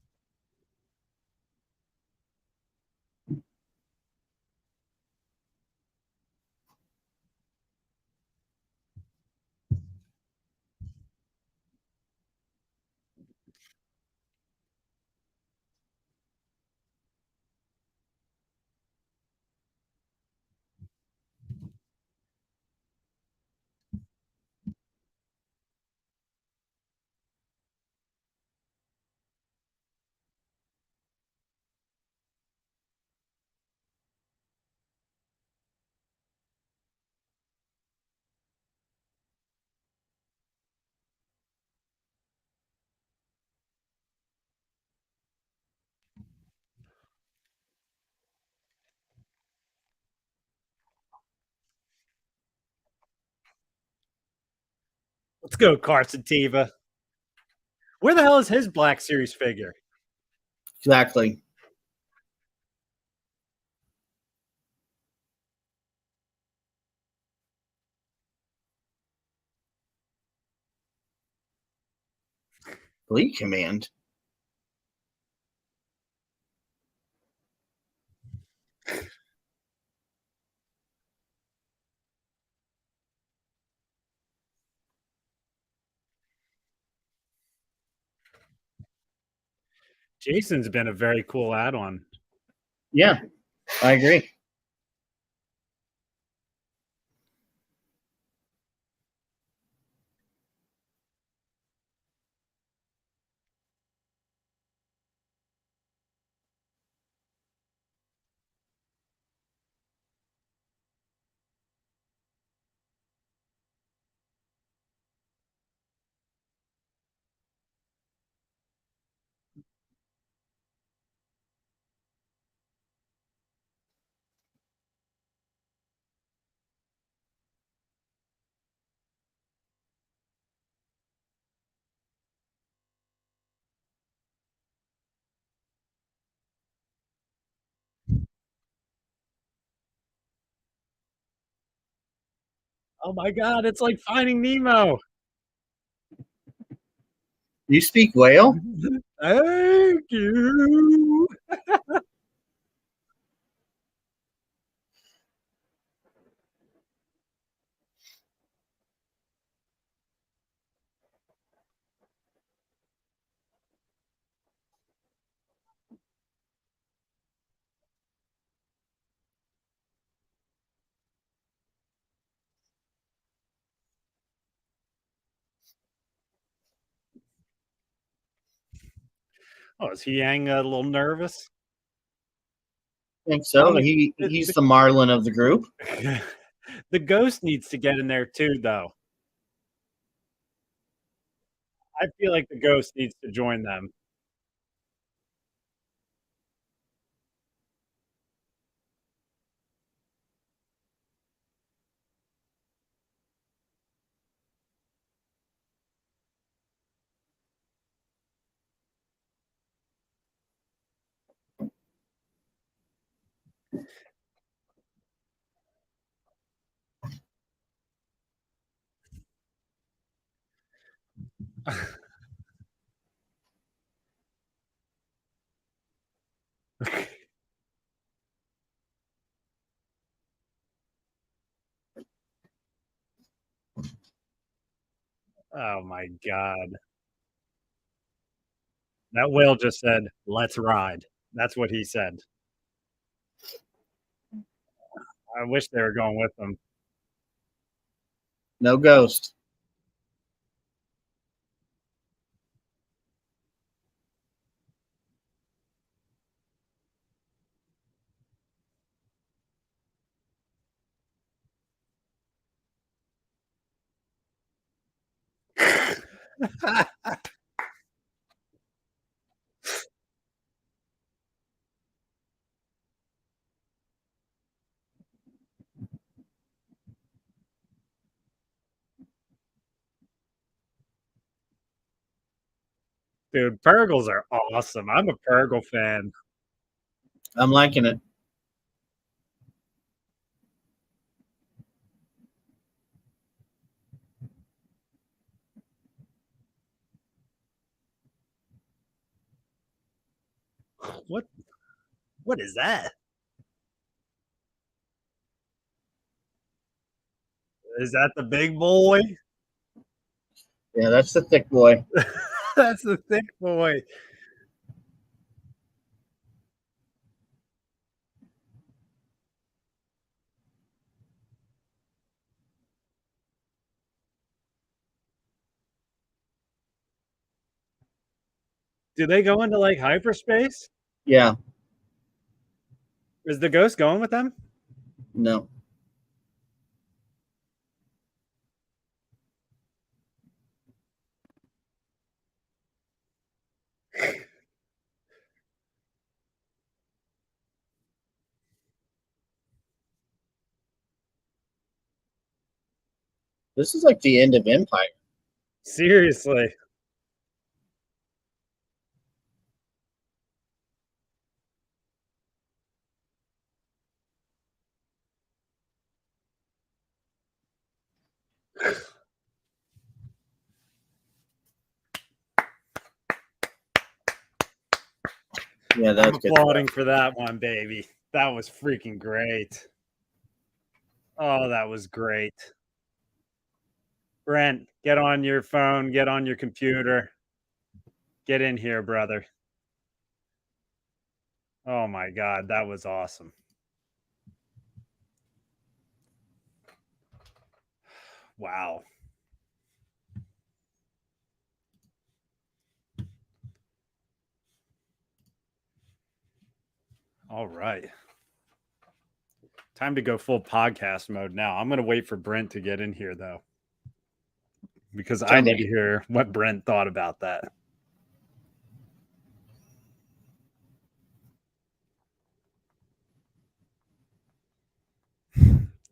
Let's go, Carson Teva. Where the hell is his Black Series figure? Exactly. Fleet Command. Jason's been a very cool add-on. Yeah, I agree. Oh my god, it's like Finding Nemo. You speak whale? Thank you. Oh, is he Yang a little nervous? I think so. Um, He's the Marlin of the group. the ghost needs to get in there too, though. I feel like the ghost needs to join them. Oh my god. That whale just said, "Let's ride." That's what he said. I wish they were going with them. No ghost. Dude, Purgles are awesome. I'm a Purgle fan. I'm liking it. What? What is that? Is that the big boy? Yeah, that's the thick boy. That's the thick boy. Do they go into like hyperspace? Yeah. Is the ghost going with them? No. This is like the end of Empire. Seriously. Yeah, that's I'm applauding for that one, baby. That was freaking great. Oh, that was great. Brent, get on your phone, get on your computer. Get in here, brother. Oh my God, that was awesome. Wow. All right. Time to go full podcast mode now. I'm going to wait for Brent to get in here, though, because I need to hear what Brent thought about that.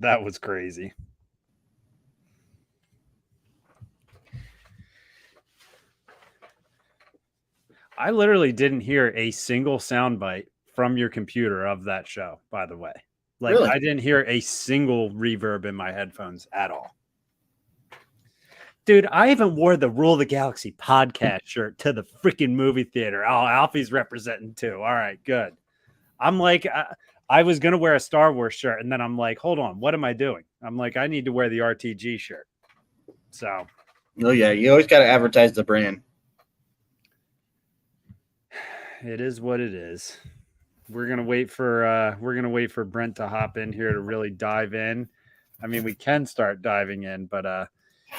That was crazy. I literally didn't hear a single soundbite from your computer of that show, by the way. Like, Really? I didn't hear a single reverb in my headphones at all. Dude, I even wore the Rule of the Galaxy podcast shirt to the freaking movie theater. Oh, Alfie's representing too. All right, good. I'm like, I was going to wear a Star Wars shirt, and then I'm like, hold on, what am I doing? I'm like, I need to wear the RTG shirt. So. Oh, yeah. You always got to advertise the brand. It is what it is. We're gonna wait for Brent to hop in here to really dive in. I mean, we can start diving in, but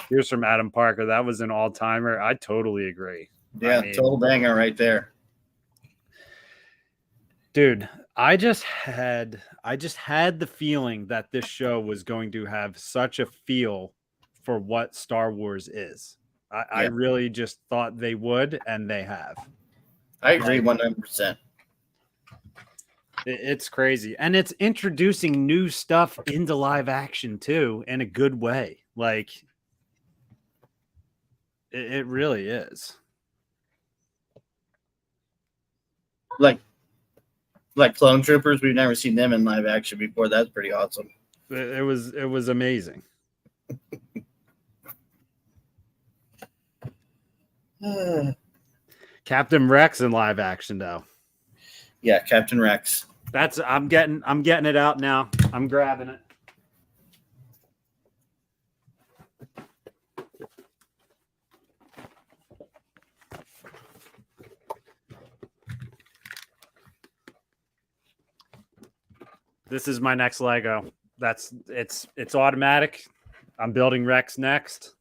here's from Adam Parker. That was an all-timer. I totally agree. Yeah, I mean, total banger right there. Dude, I just had the feeling that this show was going to have such a feel for what Star Wars is. I really just thought they would, and they have. I agree 100%. It's crazy. And it's introducing new stuff into live action too, in a good way. Like, it really is. Like Clone Troopers, we've never seen them in live action before. That's pretty awesome. It was amazing. Captain Rex in live action though. Yeah, Captain Rex. I'm getting it out now. I'm grabbing it. This is my next Lego. It's automatic. I'm building Rex next.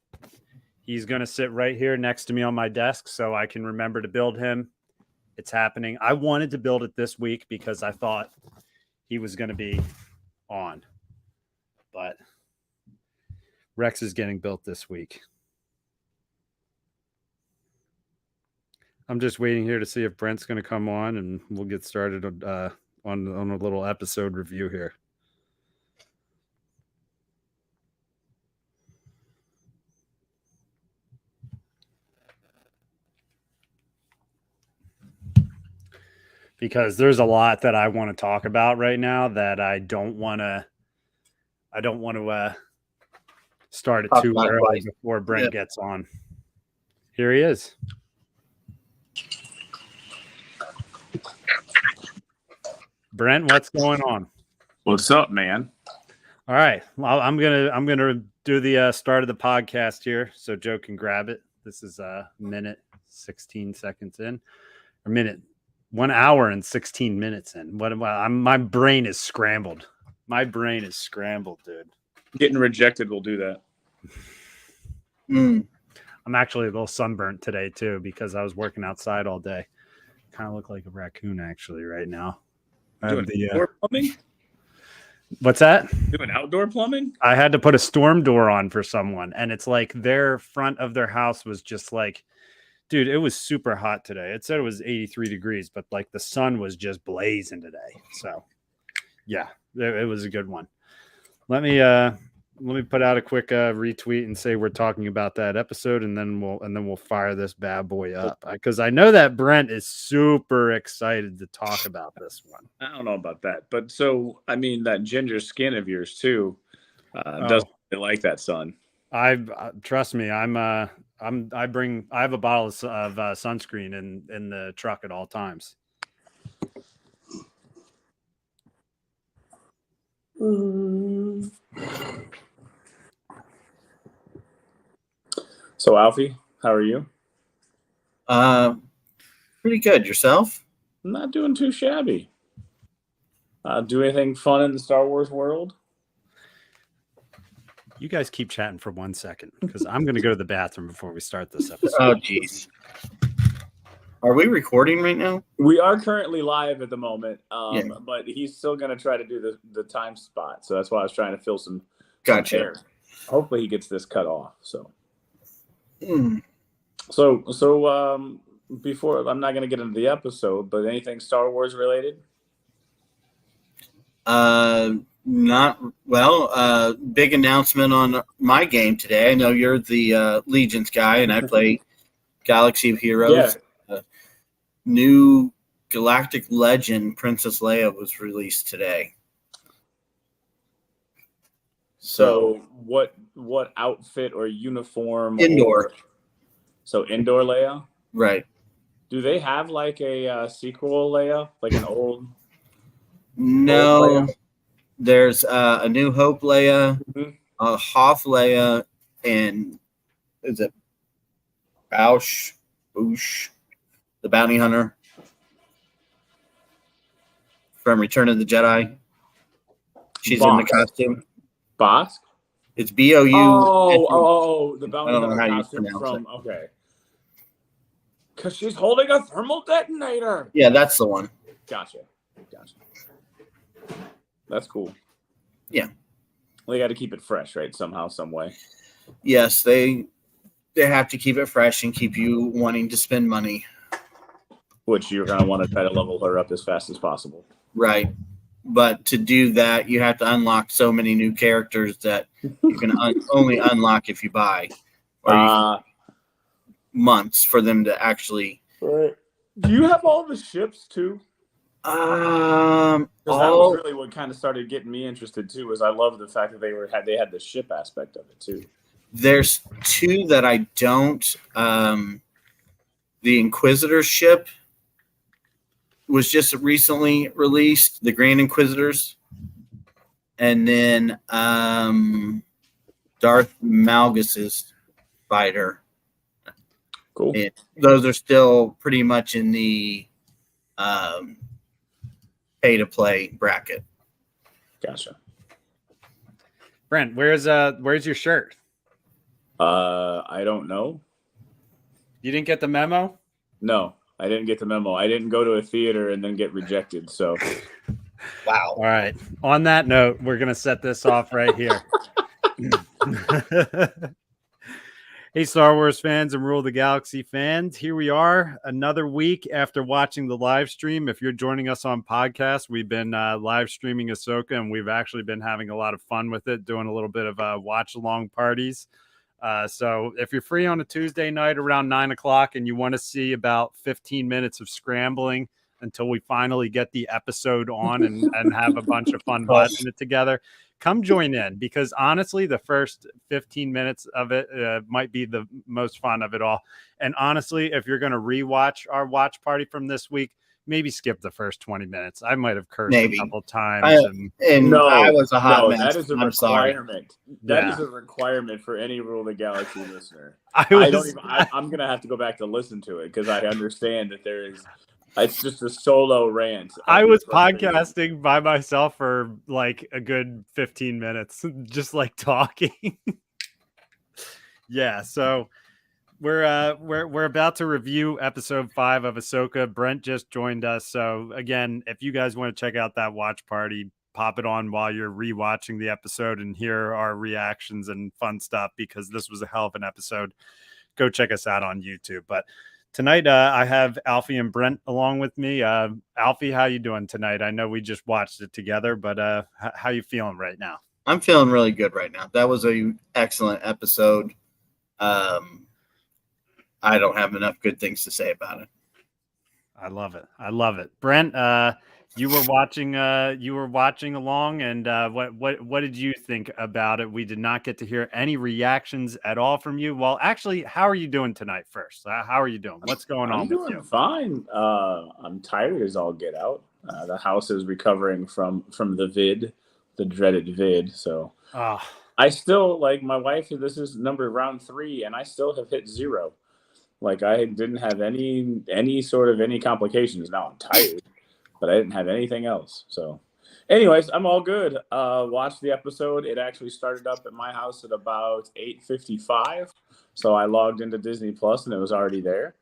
He's going to sit right here next to me on my desk so I can remember to build him. It's happening. I wanted to build it this week because I thought he was going to be on. But Rex is getting built this week. I'm just waiting here to see if Brent's going to come on, and we'll get started on a little episode review here. Because there's a lot that I want to talk about right now that I don't want to start it too early before Brent gets on. Here he is. Brent, what's going on? What's up, man? All right. Well, I'm gonna do the start of the podcast here so Joe can grab it. This is a minute 16 seconds in, or minute 1 hour and 16 minutes in. My brain is scrambled. My brain is scrambled, dude. Getting rejected will do that. I'm actually a little sunburnt today too because I was working outside all day. Kind of look like a raccoon actually right now. Doing outdoor plumbing? What's that? Doing outdoor plumbing? I had to put a storm door on for someone, and it's like their front of their house was just like, dude, it was super hot today. It said it was 83 degrees, but like the sun was just blazing today. So yeah, it was a good one. Let me put out a quick retweet and say we're talking about that episode, and then we'll fire this bad boy up because I know that Brent is super excited to talk about this one. I don't know about that, but so I mean that ginger skin of yours too doesn't really like that sun. Trust me, I have a bottle of sunscreen in the truck at all times. So Alfie, how are you? Pretty good. Yourself? I'm not doing too shabby. Do anything fun in the Star Wars world? You guys keep chatting for 1 second because I'm going to go to the bathroom before we start this episode. Oh, jeez. Are we recording right now? We are currently live at the moment, Yeah. but he's still going to try to do the time spot. So that's why I was trying to fill some Gotcha. air. Hopefully he gets this cut off. So, Hmm. so before, I'm not going to get into the episode, but anything Star Wars related? Not well. Big announcement on my game today. I know you're the Legions guy, and I play Galaxy of Heroes. Yeah. New Galactic Legend Princess Leia was released today. So what outfit or uniform? Indoor. So indoor Leia? Right. Do they have like a sequel Leia, like an old? No. Leia? There's a New Hope Leia, Mm-hmm. a Hoth Leia, and is it Boush, the bounty hunter from Return of the Jedi. She's in the costume. Bosk? It's B-O-U. Oh, the bounty I don't know hunter how you costume pronounce from okay. Because she's holding a thermal detonator. Yeah, that's the one. Gotcha. That's cool. Yeah. They got to keep it fresh, right? Somehow, some way. Yes, they have to keep it fresh and keep you wanting to spend money. Which you're going to want to try to level her up as fast as possible. Right. But to do that, you have to unlock so many new characters that you can only unlock if you buy. Or months for them to actually. Right. Do you have all the ships too? That was really what kind of started getting me interested too. Is I love the fact that they had the ship aspect of it too. There's two that I don't. The Inquisitor ship was just recently released, the Grand Inquisitors, and then Darth Malgus's fighter. Cool. And those are still pretty much in the pay-to-play bracket. Gotcha. Brent, where's your shirt? I don't know. You didn't get the memo? No, I didn't get the memo. I didn't go to a theater and then get rejected. So, wow. All right. On that note, we're gonna set this off right here. Hey, Star Wars fans and Rule of the Galaxy fans. Here we are, another week after watching the live stream. If you're joining us on podcast, we've been live streaming Ahsoka, and we've actually been having a lot of fun with it, doing a little bit of watch-along parties. So if you're free on a Tuesday night around 9 o'clock and you want to see about 15 minutes of scrambling until we finally get the episode on and have a bunch of fun watching it together, come join in, because honestly, the first 15 minutes of it might be the most fun of it all. And honestly, if you're going to rewatch our watch party from this week, maybe skip the first 20 minutes. I might have cursed a couple times. I was a hot mess. That is a I'm requirement. Sorry. That is a requirement for any Rule of the Galaxy listener. I'm going to have to go back to listen to it because I understand that it's just a solo rant. I was podcasting by myself for like a good 15 minutes, just like talking. Yeah, so we're about to review episode 5 of Ahsoka. Brent just joined us, so again, if you guys want to check out that watch party, pop it on while you're rewatching the episode and hear our reactions and fun stuff, because this was a hell of an episode. Go check us out on YouTube. But tonight, I have Alfie and Brent along with me. Alfie, how you doing tonight? I know we just watched it together, but how you feeling right now? I'm feeling really good right now. That was an excellent episode. I don't have enough good things to say about it. I love it. Brent, you were watching along, and what did you think about it? We did not get to hear any reactions at all from you. Well, actually, how are you doing tonight first? How are you doing? What's going on with you? Fine. I'm tired as all get out. The house is recovering from the dreaded vid. So I still, like, my wife, this is round 3, and I still have hit 0. Like, I didn't have any complications. Now I'm tired, but I didn't have anything else. So Anyways, I'm all good. Watched the episode. It actually started up at my house at about 8:55. So I logged into Disney Plus and it was already there.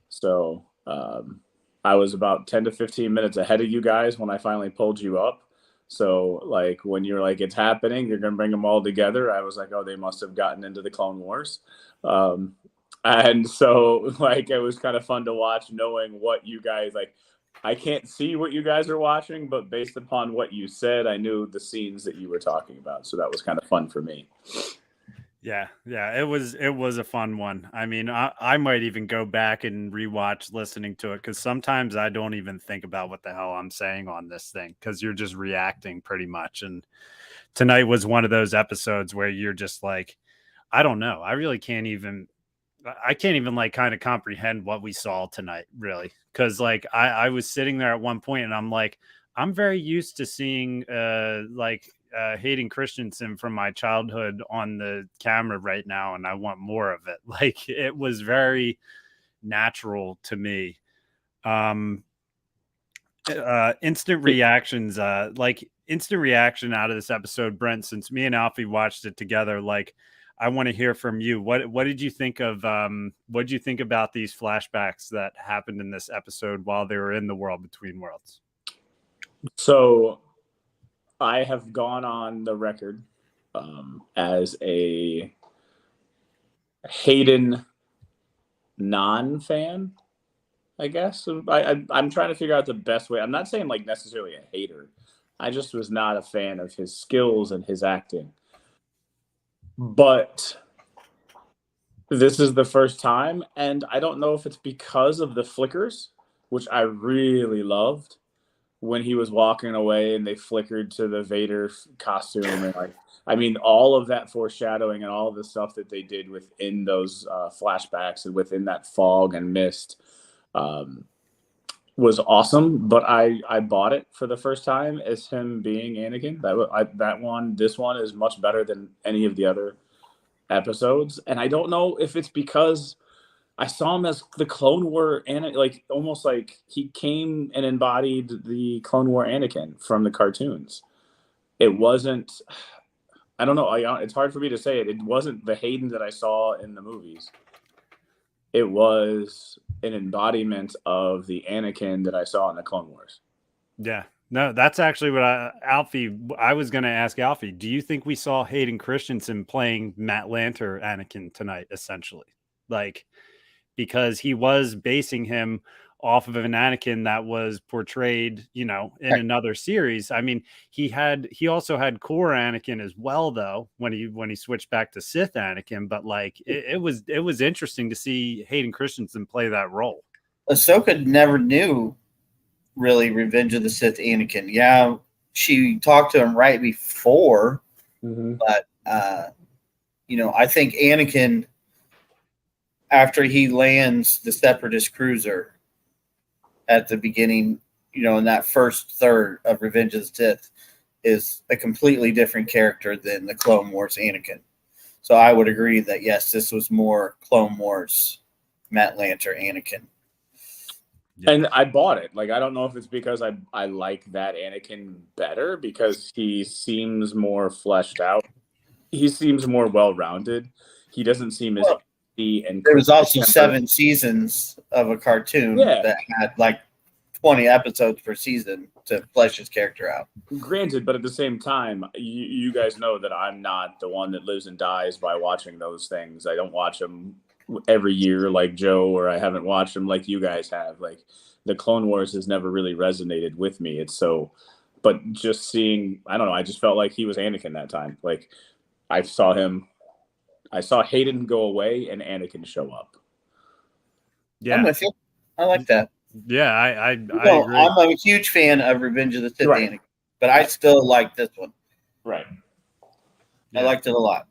So I was about 10 to 15 minutes ahead of you guys when I finally pulled you up. So like when you're like, it's happening, you're going to bring them all together. I was like, oh, they must have gotten into the Clone Wars. And so like, it was kind of fun to watch knowing what you guys like. I can't see what you guys are watching, but based upon what you said, I knew the scenes that you were talking about. So that was kind of fun for me. Yeah, it was a fun one. I mean, I might even go back and rewatch listening to it because sometimes I don't even think about what the hell I'm saying on this thing because you're just reacting pretty much. And tonight was one of those episodes where you're just like, I don't know. I really can't even like kind of comprehend what we saw tonight, really. Because like I was sitting there at one point and I'm like, I'm very used to seeing Hayden Christensen from my childhood on the camera right now, and I want more of it. Like it was very natural to me. Instant reactions, instant reaction out of this episode, Brent, since me and Alfie watched it together, like I want to hear from you. What did you think of what did you think about these flashbacks that happened in this episode while they were in the World Between Worlds? So I have gone on the record as a Hayden non-fan, I guess. I'm trying to figure out the best way. I'm not saying like necessarily a hater. I just was not a fan of his skills and his acting. But this is the first time, and I don't know if it's because of the flickers, which I really loved when he was walking away and they flickered to the Vader costume. And like, I mean, all of that foreshadowing and all of the stuff that they did within those flashbacks and within that fog and mist was awesome. But I bought it for the first time as him being Anakin. This one is much better than any of the other episodes. And I don't know if it's because I saw him as the Clone War like almost like he came and embodied the Clone War Anakin from the cartoons. It wasn't, I don't know. It's hard for me to say it. It wasn't the Hayden that I saw in the movies. It was an embodiment of the Anakin that I saw in the Clone Wars. Yeah. No, that's actually what I was going to ask Alfie. Do you think we saw Hayden Christensen playing Matt Lanter Anakin tonight, essentially? Like, because he was basing him off of an Anakin that was portrayed, in another series. I mean, he also had core Anakin as well, though, when he switched back to Sith Anakin. But like, it was interesting to see Hayden Christensen play that role. Ahsoka never knew really Revenge of the Sith Anakin. Yeah, she talked to him right before, but I think Anakin, after he lands the Separatist cruiser at the beginning, in that first third of Revenge of the Sith, is a completely different character than the Clone Wars Anakin. So I would agree that, yes, this was more Clone Wars Matt Lanter Anakin. Yeah. And I bought it. Like, I don't know if it's because I like that Anakin better because he seems more fleshed out. He seems more well-rounded. He doesn't seem as and there was also 7 seasons of a cartoon that had like 20 episodes per season to flesh his character out. Granted, but at the same time, you guys know that I'm not the one that lives and dies by watching those things. I don't watch them every year like Joe, or I haven't watched them like you guys have. Like, the Clone Wars has never really resonated with me. But just seeing, I don't know, I just felt like he was Anakin that time. Like, I saw Hayden go away and Anakin show up. Yeah, I'm with you. I like that. Yeah, I agree. I'm a huge fan of Revenge of the Sith Anakin, but I still like this one. Right. Yeah. I liked it a lot.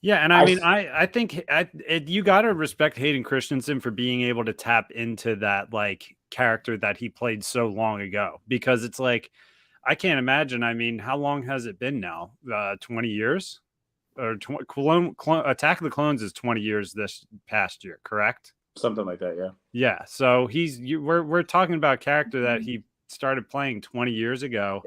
Yeah, and I mean, I think you got to respect Hayden Christensen for being able to tap into that like character that he played so long ago, because it's like, I can't imagine. I mean, how long has it been now? 20 years? Or Attack of the Clones is 20 years this past year, correct? Something like that, yeah. Yeah, so we're talking about a character that he started playing 20 years ago,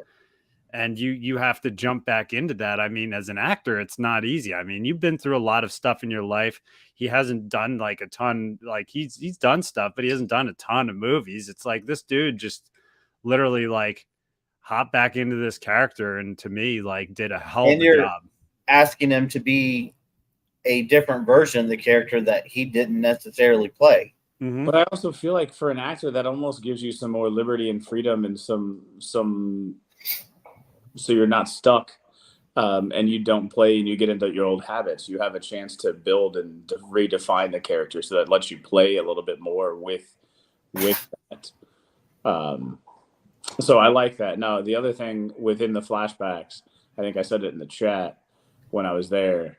and you have to jump back into that. I mean, as an actor, it's not easy. I mean, you've been through a lot of stuff in your life. He hasn't done like a ton, like he's done stuff, but he hasn't done a ton of movies. It's like this dude just literally like hopped back into this character, and to me, like did a hell of a job. Asking him to be a different version of the character that he didn't necessarily play. Mm-hmm. But I also feel like for an actor, that almost gives you some more liberty and freedom and some so you're not stuck, and you don't play and you get into your old habits. You have a chance to build and to redefine the character, so that lets you play a little bit more with that. So I like that. Now, the other thing within the flashbacks, I think I said it in the chat when I was there.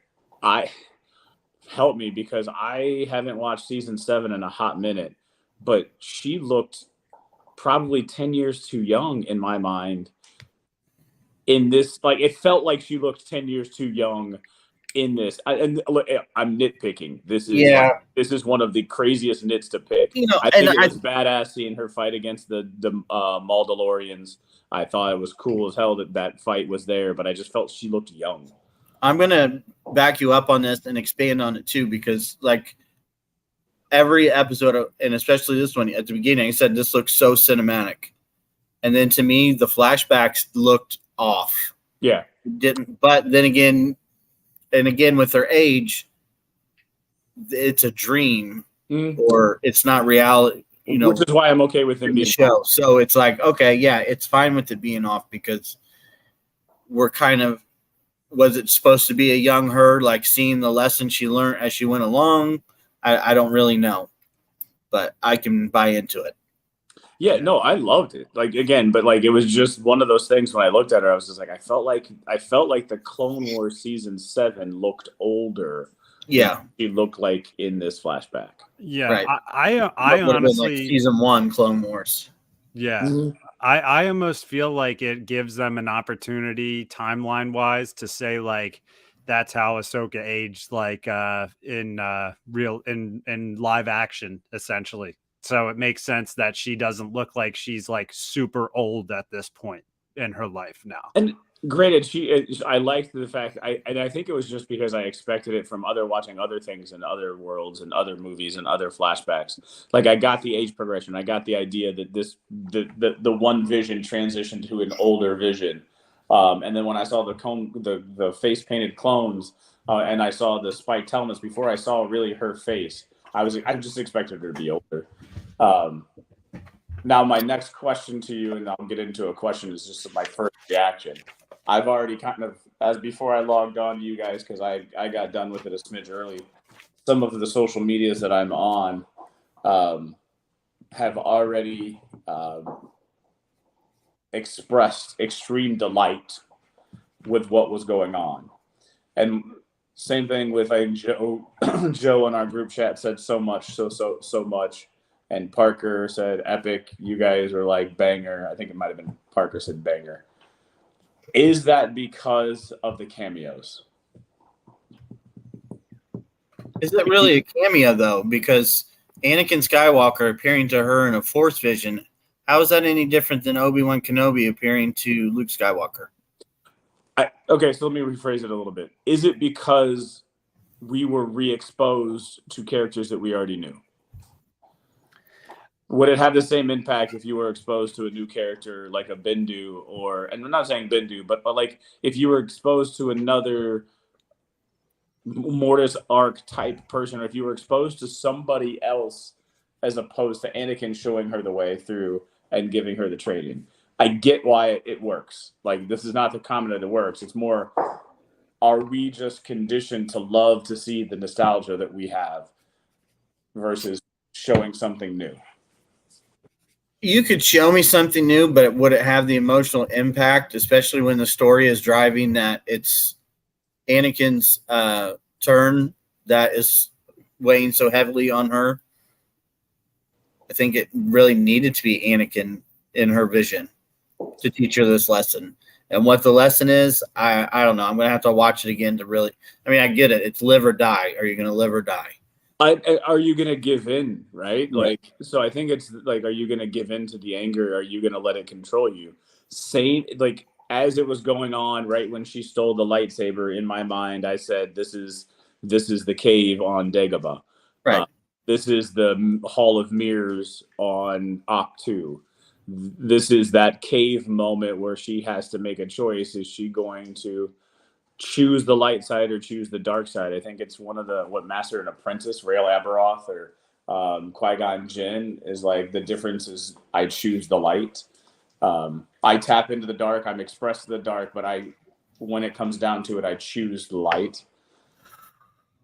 Help me, because I haven't watched season 7 in a hot minute, but she looked probably 10 years too young in my mind in this. Like, it felt like she looked 10 years too young in this. I'm nitpicking. This is one of the craziest nits to pick. I think it was badass seeing her fight against the Mandalorians. I thought it was cool as hell that fight was there, but I just felt she looked young. I'm going to back you up on this and expand on it too, because like every episode, and especially this one at the beginning, I said this looks so cinematic. And then to me, the flashbacks looked off. Yeah. Didn't, but then again, and again, with their age, it's a dream or it's not reality, which is why I'm okay with it being the show. Off. So it's like, okay, yeah, it's fine with it being off, because we're kind of, was it supposed to be a young her, like seeing the lesson she learned as she went along? I don't really know, but I can buy into it. Yeah, no, I loved it. Like, again, but like it was just one of those things when I looked at her, I was just like, I felt like the Clone Wars season 7 looked older. Yeah, she looked like in this flashback. Yeah, right. I honestly like season 1 Clone Wars. Yeah. Mm-hmm. I almost feel like it gives them an opportunity timeline wise to say like that's how Ahsoka aged like in live action essentially. So it makes sense that she doesn't look like she's like super old at this point in her life now. And granted, I liked the fact, I think it was just because I expected it from watching other things in other worlds and other movies and other flashbacks. Like I got the age progression. I got the idea that the one Vision transitioned to an older Vision. And then when I saw the face painted clones, and I saw the spiked helmets before I saw really her face, I just expected her to be older. Now, my next question to you, and I'll get into a question, is just my first reaction. I've already kind of, as before I logged on to you guys, because I got done with it a smidge early, some of the social medias that I'm on have already expressed extreme delight with what was going on. And same thing with Joe in our group chat said so much. And Parker said epic. You guys were like banger. I think it might have been Parker said banger. Is that because of the cameos? Is that really a cameo though? Because Anakin Skywalker appearing to her in a Force vision, how is that any different than Obi-Wan Kenobi appearing to Luke Skywalker? Okay, so let me rephrase it a little bit. Is it because we were re-exposed to characters that we already knew? Would it have the same impact if you were exposed to a new character like a Bendu, and I'm not saying Bendu, but like if you were exposed to another Mortis arc type person, or if you were exposed to somebody else as opposed to Anakin showing her the way through and giving her the training? I get why it works. Like, this is not the comment that it works. It's more, are we just conditioned to love to see the nostalgia that we have versus showing something new? You could show me something new, but would it have the emotional impact, especially when the story is driving that it's Anakin's turn that is weighing so heavily on her? I think it really needed to be Anakin in her vision to teach her this lesson. And what the lesson is, I don't know. I'm going to have to watch it again to really – I mean, I get it. It's live or die. Are you going to live or die? Are you going to give in, right? Like, so I think it's like, are you going to give in to the anger? Are you going to let it control you? Same, like, as it was going on, right when she stole the lightsaber, in my mind, I said, "This is the cave on Dagobah. Right. This is the Hall of Mirrors on Octu. This is that cave moment where she has to make a choice. Is she going to choose the light side or choose the dark side?" I think it's one of the Master and Apprentice, Rael Aberoth or Qui-Gon Jinn is like, the difference is I choose the light. I tap into the dark. I'm expressed to the dark, but when it comes down to it, I choose the light.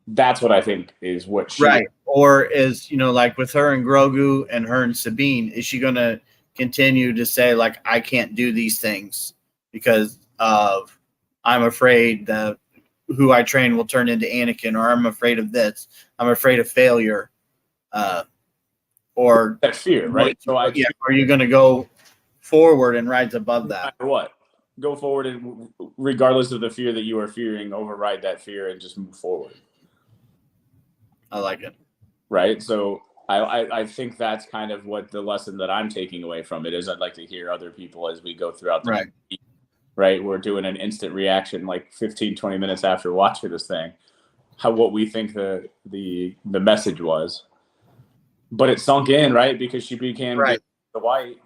That's what I think is what she right. Or is, like with her and Grogu and her and Sabine, is she going to continue to say, like, I can't do these things because of I'm afraid that who I train will turn into Anakin, or I'm afraid of this, I'm afraid of failure, or that fear, right? So are you going to go forward and rise above that? No matter what, go forward, and regardless of the fear that you are fearing, override that fear and just move forward. I like it. Right. So I think that's kind of what the lesson that I'm taking away from it is. I'd like to hear other people as we go throughout the movie, right? We're doing an instant reaction, like 15, 20 minutes after watching this thing, what we think the message was. But it sunk in, right? Because she became the white.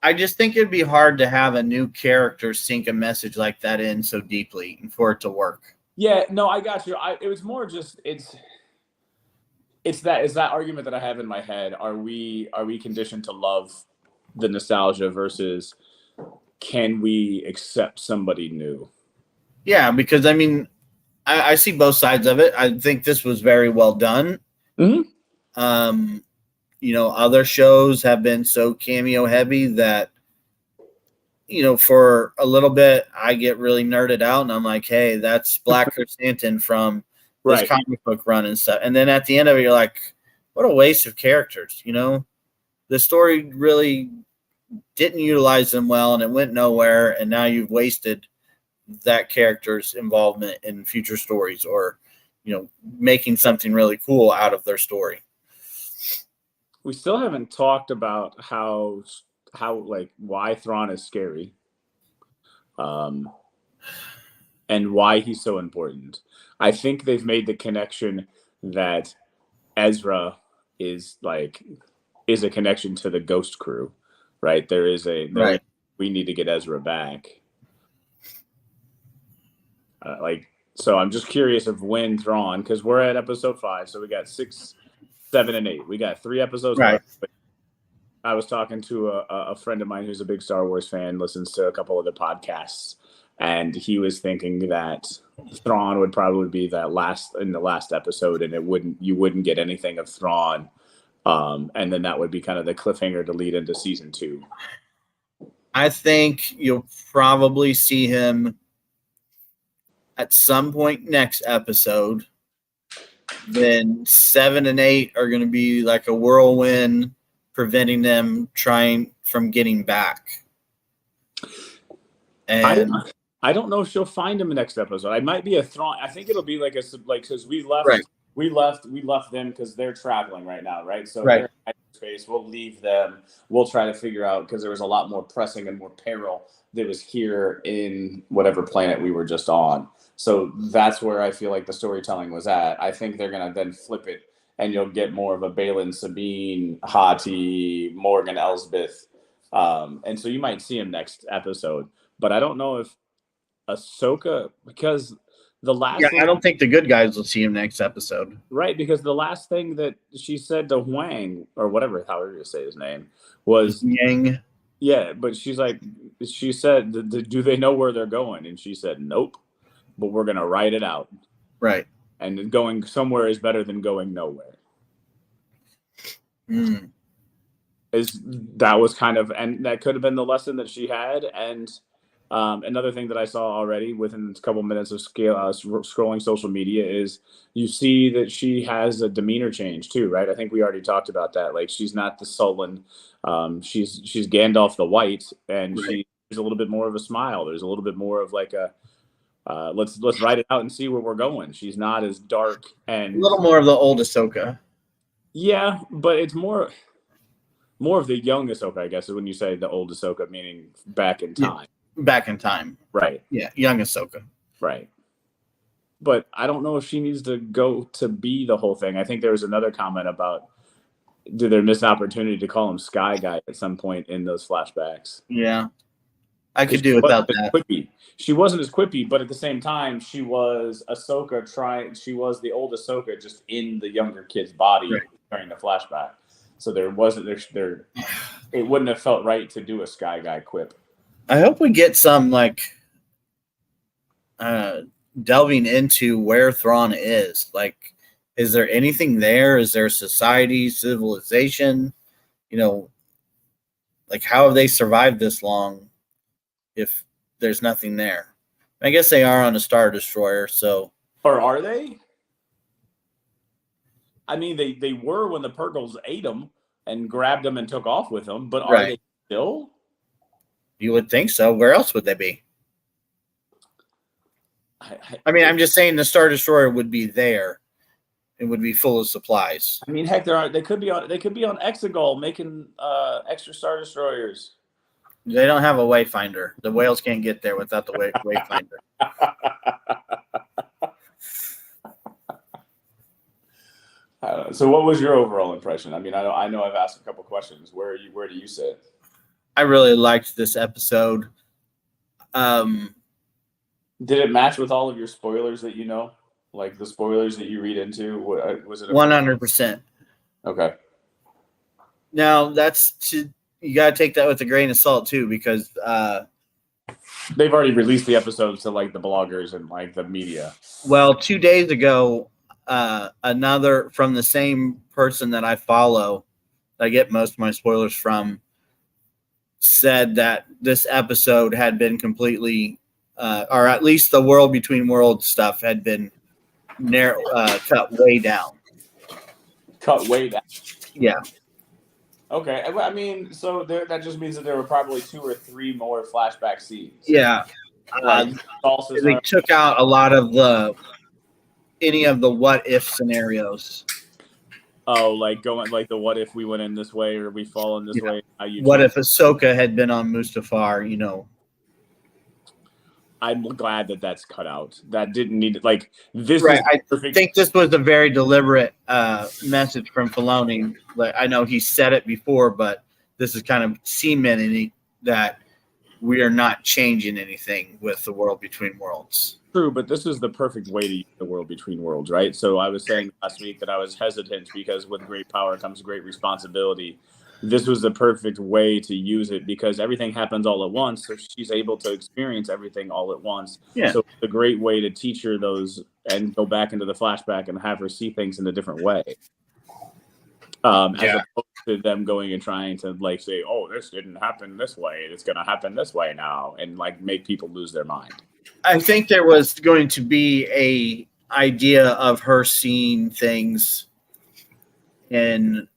I just think it'd be hard to have a new character sink a message like that in so deeply and for it to work. Yeah, no, I got you. It was more just it's that argument that I have in my head. Are we conditioned to love the nostalgia versus can we accept somebody new? Yeah, because I mean, I see both sides of it. I think this was very well done. Mm-hmm. Other shows have been so cameo heavy that, for a little bit, I get really nerded out and I'm like, hey, that's Black Chrysanthemum from this comic book run and stuff. And then at the end of it, you're like, what a waste of characters. The story really didn't utilize them well and it went nowhere. And now you've wasted that character's involvement in future stories or, making something really cool out of their story. We still haven't talked about how why Thrawn is scary, and why he's so important. I think they've made the connection that Ezra is a connection to the Ghost Crew, right? We need to get Ezra back. So I'm just curious of when Thrawn, because we're at episode 5, so we got 6, 7, and 8. We got 3 episodes left. I was talking to a friend of mine who's a big Star Wars fan, listens to a couple of the podcasts, and he was thinking that Thrawn would probably be in the last episode, and you wouldn't get anything of Thrawn, and then that would be kind of the cliffhanger to lead into season 2. I think you'll probably see him at some point next episode. Then 7 and 8 are going to be like a whirlwind, preventing them from getting back. And I don't know if she'll find him next episode. I might be a Thrawn. I think it'll be because we left. Right. We left them because they're traveling right now, right? So they're in space. We'll leave them. We'll try to figure out, because there was a lot more pressing and more peril that was here in whatever planet we were just on. So that's where I feel like the storytelling was at. I think they're gonna then flip it, and you'll get more of a Baylan, Sabine, Hati, Morgan Elsbeth, and so you might see him next episode. But I don't know if Ahsoka, because the last I don't think the good guys will see him next episode. Right, because the last thing that she said to Huang, or whatever, however you say his name, was Yang. Yeah, but she said, do they know where they're going? And she said, nope, but we're going to write it out. Right. And going somewhere is better than going nowhere. Mm. That was kind of, and that could have been the lesson that she had. And another thing that I saw already within a couple minutes of scrolling social media is you see that she has a demeanor change too, right? I think we already talked about that. Like, she's not the sullen, she's Gandalf the White, and she's a little bit more of a smile. There's a little bit more of like a let's write it out and see where we're going. She's not as dark and a little more of the old Ahsoka. Yeah, but it's more of the young Ahsoka, I guess, is when you say the old Ahsoka, meaning back in time. back in time. Right. Yeah, young Ahsoka. Right. But I don't know if she needs to go to be the whole thing. I think there was another comment about did they miss an opportunity to call him Sky Guy at some point in those flashbacks? Yeah. I could do without that. Quippy. She wasn't as quippy, but at the same time, she was Ahsoka she was the old Ahsoka just in the younger kid's body during the flashback. So there wasn't there it wouldn't have felt right to do a Sky Guy quip. I hope we get some like delving into where Thrawn is. Like, is there anything there? Is there society, civilization? You know, like how have they survived this long if there's nothing there? I guess they are on a Star Destroyer, so. Or are they? I mean, they were when the Purgles ate them and grabbed them and took off with them, but are they still? You would think so. Where else would they be? I mean, I'm just saying the Star Destroyer would be there. It would be full of supplies. I mean, heck, they could be on Exegol making extra Star Destroyers. They don't have a wayfinder. The whales can't get there without the wayfinder. So, what was your overall impression? I mean, I know I've asked a couple questions. Where do you sit? I really liked this episode. Did it match with all of your spoilers that you know, like the spoilers that you read into? Was it 100%? Okay. Now you got to take that with a grain of salt too, because they've already released the episodes to like the bloggers and like the media. Well, 2 days ago, another from the same person that I follow, I get most of my spoilers from, said that this episode had been completely, or at least the world between worlds stuff had been cut way down. Cut way down. Yeah. Okay. I mean, so that just means that there were probably 2 or 3 more flashback scenes. Yeah. They took out a lot of any of the what if scenarios. Oh, like going like the what if we went in this way or we fall in this way? What if Ahsoka had been on Mustafar? You know. I'm glad that that's cut out. That didn't need like this. Right. I think this was a very deliberate message from Filoni. Like, I know he said it before, but this is kind of cementing that we are not changing anything with the world between worlds. True, but this is the perfect way to use the world between worlds, right? So I was saying last week that I was hesitant because with great power comes great responsibility. This was the perfect way to use it because everything happens all at once. So she's able to experience everything all at once. Yeah. So it's a great way to teach her those and go back into the flashback and have her see things in a different way. As opposed to them going and trying to like say, oh, this didn't happen this way. It's going to happen this way now. And like make people lose their mind. I think there was going to be a idea of her seeing things and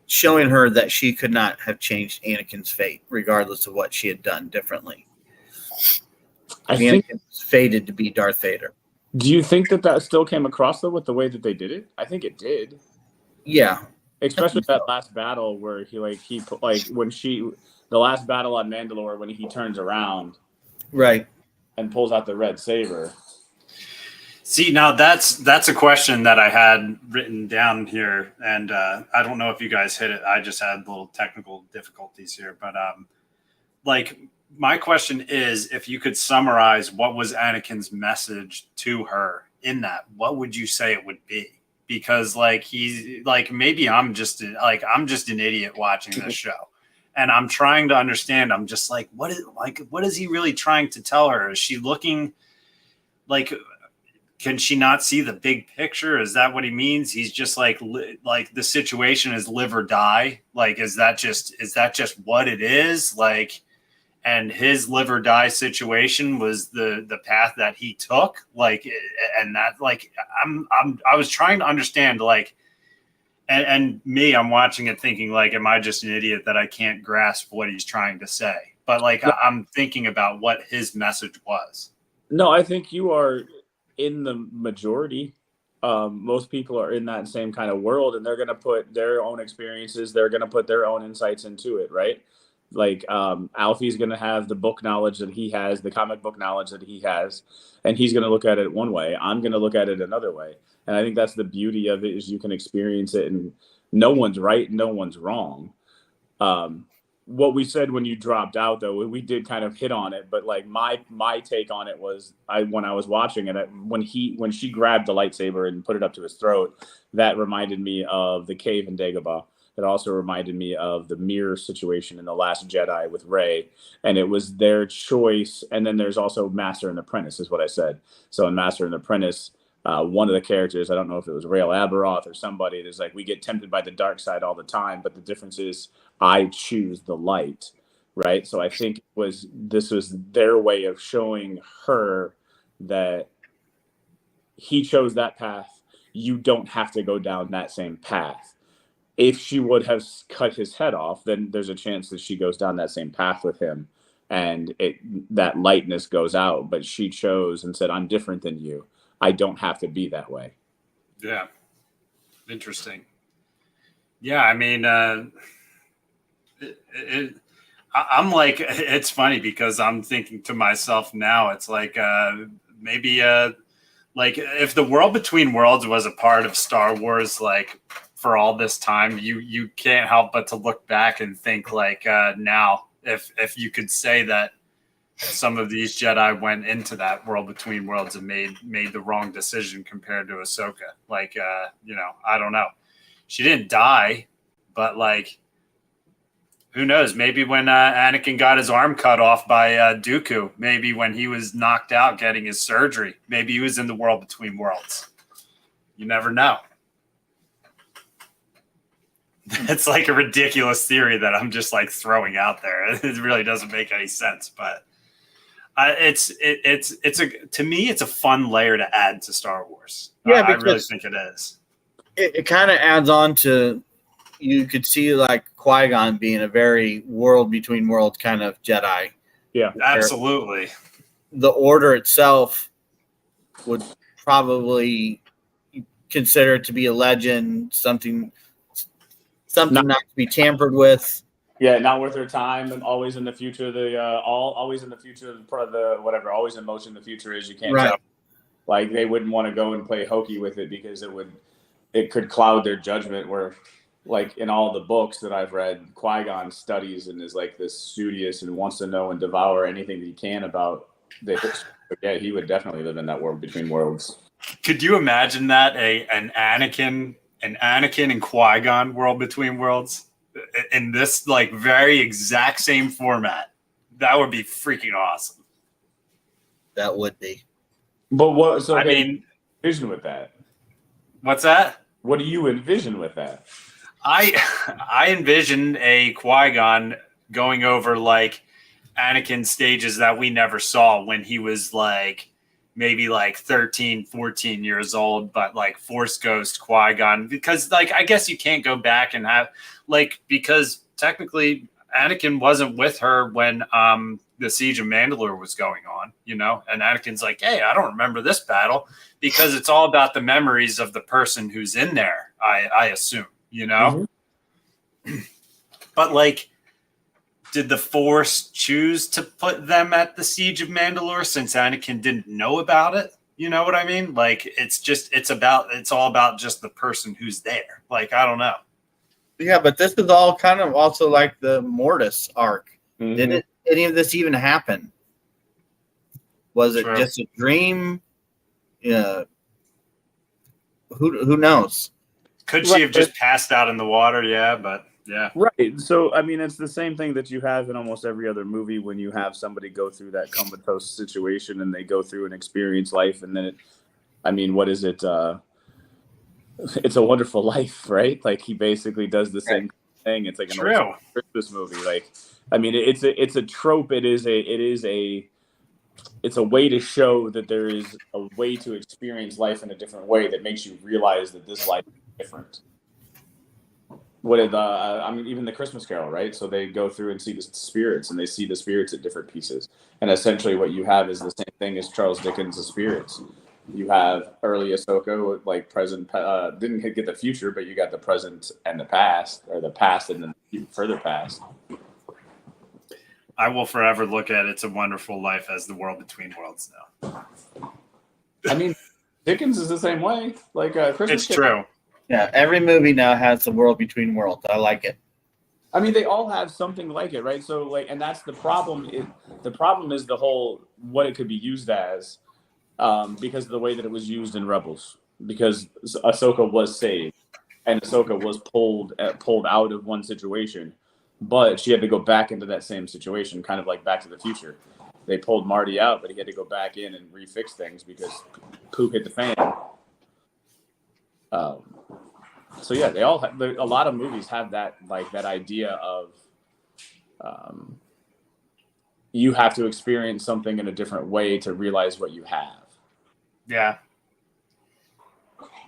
showing her that she could not have changed Anakin's fate, regardless of what she had done differently. I think Anakin's fated to be Darth Vader. Do you think that still came across though with the way that they did it? I think it did. Yeah, especially that last battle where he when the last battle on Mandalore when he turns around, right, and pulls out the red saber. See, now that's a question that I had written down here, and I don't know if you guys hit it. I just had little technical difficulties here, but like my question is, if you could summarize what was Anakin's message to her in that, what would you say it would be? Because like he's like maybe I'm just an idiot watching this show, and I'm trying to understand. I'm just like, what is he really trying to tell her? Is she looking like? Can she not see the big picture? Is that what he means? He's just like the situation is live or die. Like, is that just what it is? Like, and his live or die situation was the path that he took. Like, and that like, I was trying to understand like, and me, I'm watching it thinking like, am I just an idiot that I can't grasp what he's trying to say? But like, I'm thinking about what his message was. No, I think you are in the majority. most people are in that same kind of world, and they're going to put their own experiences, they're going to put their own insights into it, right? Like Alfie's going to have the book knowledge that he has, the comic book knowledge that he has, and he's going to look at it one way. I'm going to look at it another way. And I think that's the beauty of it, is you can experience it, and no one's right, no one's wrong. What we said when you dropped out, though, we did kind of hit on it, but like my take on it was, when I was watching it, when she grabbed the lightsaber and put it up to his throat, that reminded me of the cave in Dagobah. It also reminded me of the mirror situation in The Last Jedi with Rey, and it was their choice. And then there's also Master and Apprentice, is what I said. So in Master and Apprentice, one of the characters, I don't know if it was Rael Aberoth or somebody, there's like, we get tempted by the dark side all the time, but the difference is I choose the light, right? So I think this was their way of showing her that he chose that path. You don't have to go down that same path. If she would have cut his head off, then there's a chance that she goes down that same path with him, and that lightness goes out. But she chose and said, I'm different than you. I don't have to be that way. Yeah. Interesting. Yeah. I mean, I'm like, it's funny because I'm thinking to myself now, it's like, maybe, like if the World Between Worlds was a part of Star Wars, like for all this time, you can't help but to look back and think like, now, if you could say that some of these Jedi went into that World Between Worlds and made the wrong decision compared to Ahsoka. Like, I don't know. She didn't die, but like, who knows? Maybe when Anakin got his arm cut off by Dooku, maybe when he was knocked out getting his surgery, maybe he was in the World Between Worlds. You never know. It's like a ridiculous theory that I'm just like throwing out there. It really doesn't make any sense, but to me, it's a fun layer to add to Star Wars. Yeah, I really think it is. It kind of adds on to, you could see like Qui-Gon being a very World Between Worlds kind of Jedi. Yeah, absolutely. The Order itself would probably consider it to be a legend, something not to be tampered with. Yeah, not worth their time, and always in the future. Always in the future. Always in motion. The future is, you can't tell. Like, they wouldn't want to go and play hokey with it because it could cloud their judgment. Where, like in all the books that I've read, Qui-Gon studies and is like this studious and wants to know and devour anything that he can about the history. But yeah, he would definitely live in that World Between Worlds. Could you imagine that an Anakin and Qui-Gon World Between Worlds in this like very exact same format? That would be freaking awesome. That would be. But what? So I mean, envision with that. What's that? What do you envision with that? I envision a Qui-Gon going over like Anakin's stages that we never saw when he was like maybe like 13, 14 years old, but like Force Ghost Qui-Gon, because like, I guess you can't go back and have like, because technically Anakin wasn't with her when the Siege of Mandalore was going on, and Anakin's like, hey, I don't remember this battle, because it's all about the memories of the person who's in there, I assume, Mm-hmm. But like, did the Force choose to put them at the Siege of Mandalore since Anakin didn't know about it? You know what I mean? Like, it's all about just the person who's there. Like, I don't know. Yeah, but this is all kind of also like the Mortis arc. Mm-hmm. Did any of this even happen? Was it True. just a dream? Who knows? Could she have just passed out in the water? Yeah, but yeah. Right. So, I mean, it's the same thing that you have in almost every other movie when you have somebody go through that comatose situation and they go through and experience life. And then what is it? It's a Wonderful Life, right? Like, he basically does the same thing. It's like an Christmas movie. Like, I mean, it's a trope. It's a way to show that there is a way to experience life in a different way that makes you realize that this life is different. Even the Christmas Carol, right? So they go through and see the spirits, and they see the spirits at different pieces. And essentially what you have is the same thing as Charles Dickens' spirits. You have early Ahsoka, like present, didn't get the future, but you got the present and the past, or the past and then further past. I will forever look at It's a Wonderful Life as the world between worlds now. I mean, Dickens is the same way. Like Christmas. It's true. Yeah, every movie now has the world between worlds. I like it. I mean, they all have something like it, right? So, like, and that's the problem. The problem is the whole what it could be used as, because of the way that it was used in Rebels. Because Ahsoka was saved, and Ahsoka was pulled out of one situation, but she had to go back into that same situation, kind of like Back to the Future. They pulled Marty out, but he had to go back in and refix things because poop hit the fan. So yeah, they all have, a lot of movies have that, like that idea of you have to experience something in a different way to realize what you have. Yeah.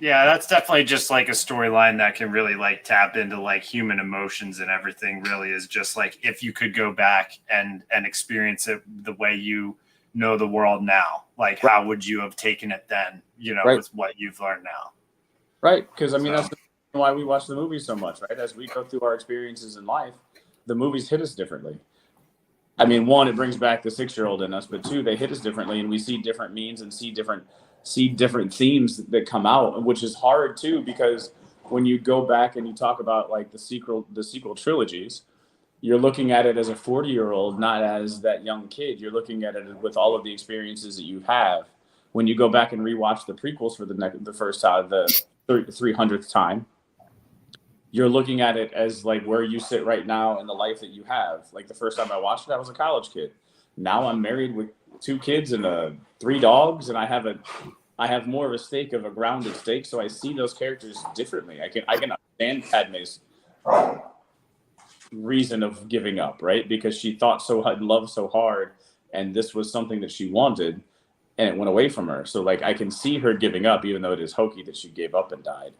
Yeah, that's definitely just like a storyline that can really like tap into like human emotions and everything. Really is just like if you could go back and experience it the way you know the world now, like how would you have taken it then, you know, with what you've learned now. Right, because I mean that's why we watch the movies so much, right? As we go through our experiences in life, the movies hit us differently. I mean, one, it brings back the 6-year-old in us, but two, they hit us differently, and we see different means and see different themes that come out, which is hard too, because when you go back and you talk about like the sequel trilogies, you're looking at it as a 40-year-old, not as that young kid. You're looking at it with all of the experiences that you have. When you go back and rewatch the prequels for the first time, the 300th time, you're looking at it as like where you sit right now in the life that you have. Like the first time I watched it, I was a college kid. Now I'm married with 2 kids and 3 dogs, and I have more of a stake of a grounded stake, so I see those characters differently. I can understand Padme's reason of giving up, right? Because she thought so hard and loved so hard, and this was something that she wanted, and it went away from her. So like I can see her giving up, even though it is hokey that she gave up and died.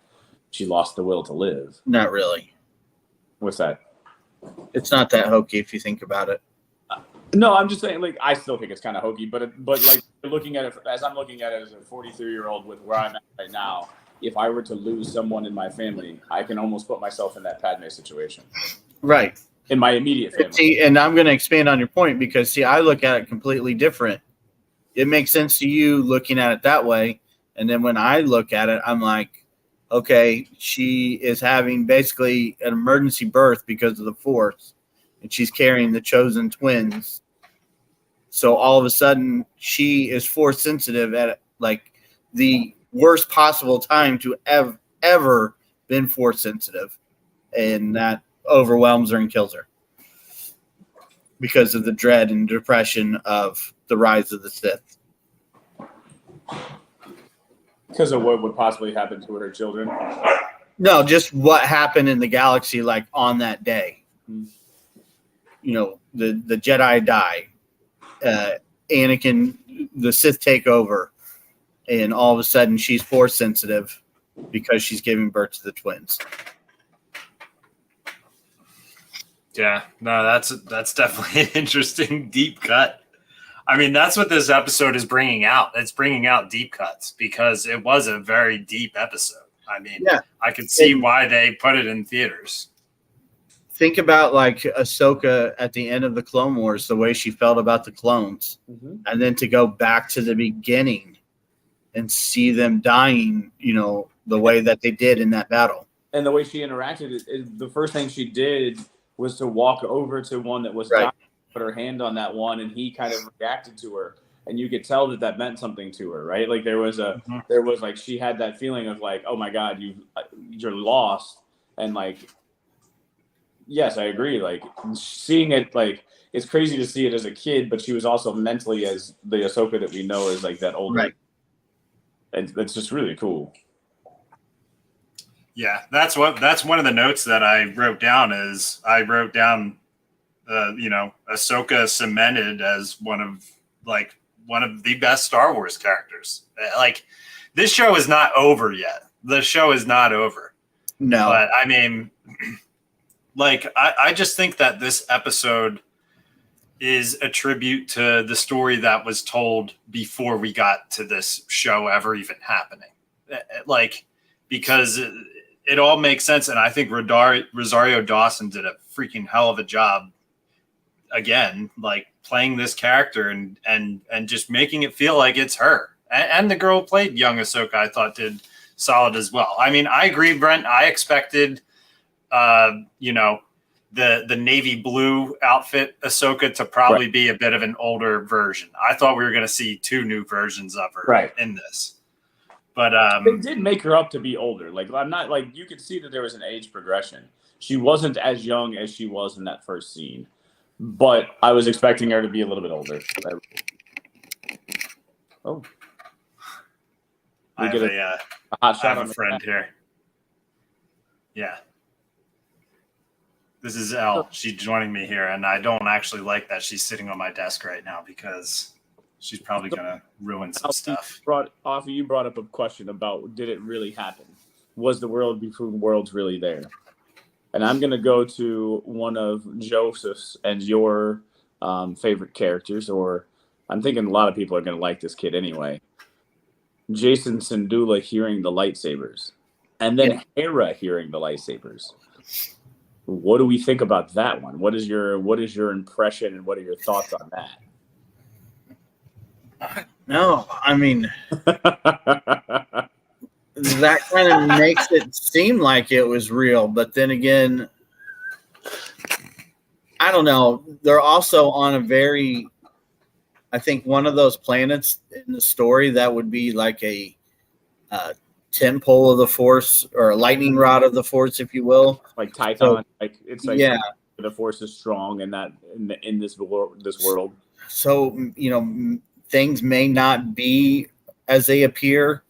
She lost the will to live. Not really. What's that? It's not that hokey if you think about it. No, I'm just saying, like, I still think it's kind of hokey, but like looking at it as I'm looking at it as a 43-year-old with where I'm at right now, if I were to lose someone in my family, I can almost put myself in that Padme situation. Right. In my immediate family. See, and I'm going to expand on your point because, see, I look at it completely different. It makes sense to you looking at it that way. And then when I look at it, I'm like, okay, she is having basically an emergency birth because of the Force, and she's carrying the chosen twins. So all of a sudden, she is Force sensitive at like the worst possible time to ever been Force sensitive, and that overwhelms her and kills her because of the dread and depression of the rise of the Sith. Because of what would possibly happen to her children? No, just what happened in the galaxy, like on that day. You know, the Jedi die, Anakin, the Sith take over, and all of a sudden she's Force sensitive because she's giving birth to the twins. Yeah, no, that's definitely an interesting deep cut. I mean, that's what this episode is bringing out. It's bringing out deep cuts because it was a very deep episode. I mean, yeah. I could see why they put it in theaters. Think about like Ahsoka at the end of the Clone Wars, the way she felt about the clones, and then to go back to the beginning and see them dying, you know, the way that they did in that battle. And the way she interacted, the first thing she did was to walk over to one that was dying. Put her hand on that one, and he kind of reacted to her, and you could tell that meant something to her, right? Like there was like she had that feeling of like, oh my God, you're lost, and like, yes, I agree. Like seeing it, like it's crazy to see it as a kid, but she was also mentally as the Ahsoka that we know as like that older, right? And it's just really cool. Yeah, that's one of the notes that I wrote down. You know, Ahsoka cemented as one of the best Star Wars characters. Like, this show is not over yet. The show is not over. No. But, I mean, like, I just think that this episode is a tribute to the story that was told before we got to this show ever even happening. Like, because it all makes sense. And I think Rosario Dawson did a freaking hell of a job again, like playing this character and just making it feel like it's her. And the girl who played young Ahsoka, I thought did solid as well. I mean, I agree, Brent. I expected, the navy blue outfit Ahsoka to probably be a bit of an older version. I thought we were going to see 2 new versions of her in this. But they did make her up to be older. Like, I'm not like, you could see that there was an age progression. She wasn't as young as she was in that first scene, but I was expecting her to be a little bit older. Oh, I have a hot shot. I have a friend here. Yeah. This is Elle. She's joining me here, and I don't actually like that she's sitting on my desk right now because she's probably going to ruin some stuff. You brought up a question about, did it really happen? Was the world between worlds really there? And I'm going to go to one of Joseph's and your favorite characters, or I'm thinking a lot of people are going to like this kid anyway. Jacen Syndulla hearing the lightsabers, and then Hera hearing the lightsabers. What do we think about that one? What is your impression, and what are your thoughts on that? No, I mean, that kind of makes it seem like it was real, but then again, I don't know. They're also on a very, I think, one of those planets in the story that would be like a temple of the Force, or a lightning rod of the Force, if you will, like Titan. The Force is strong, and that in this world. So things may not be as they appear.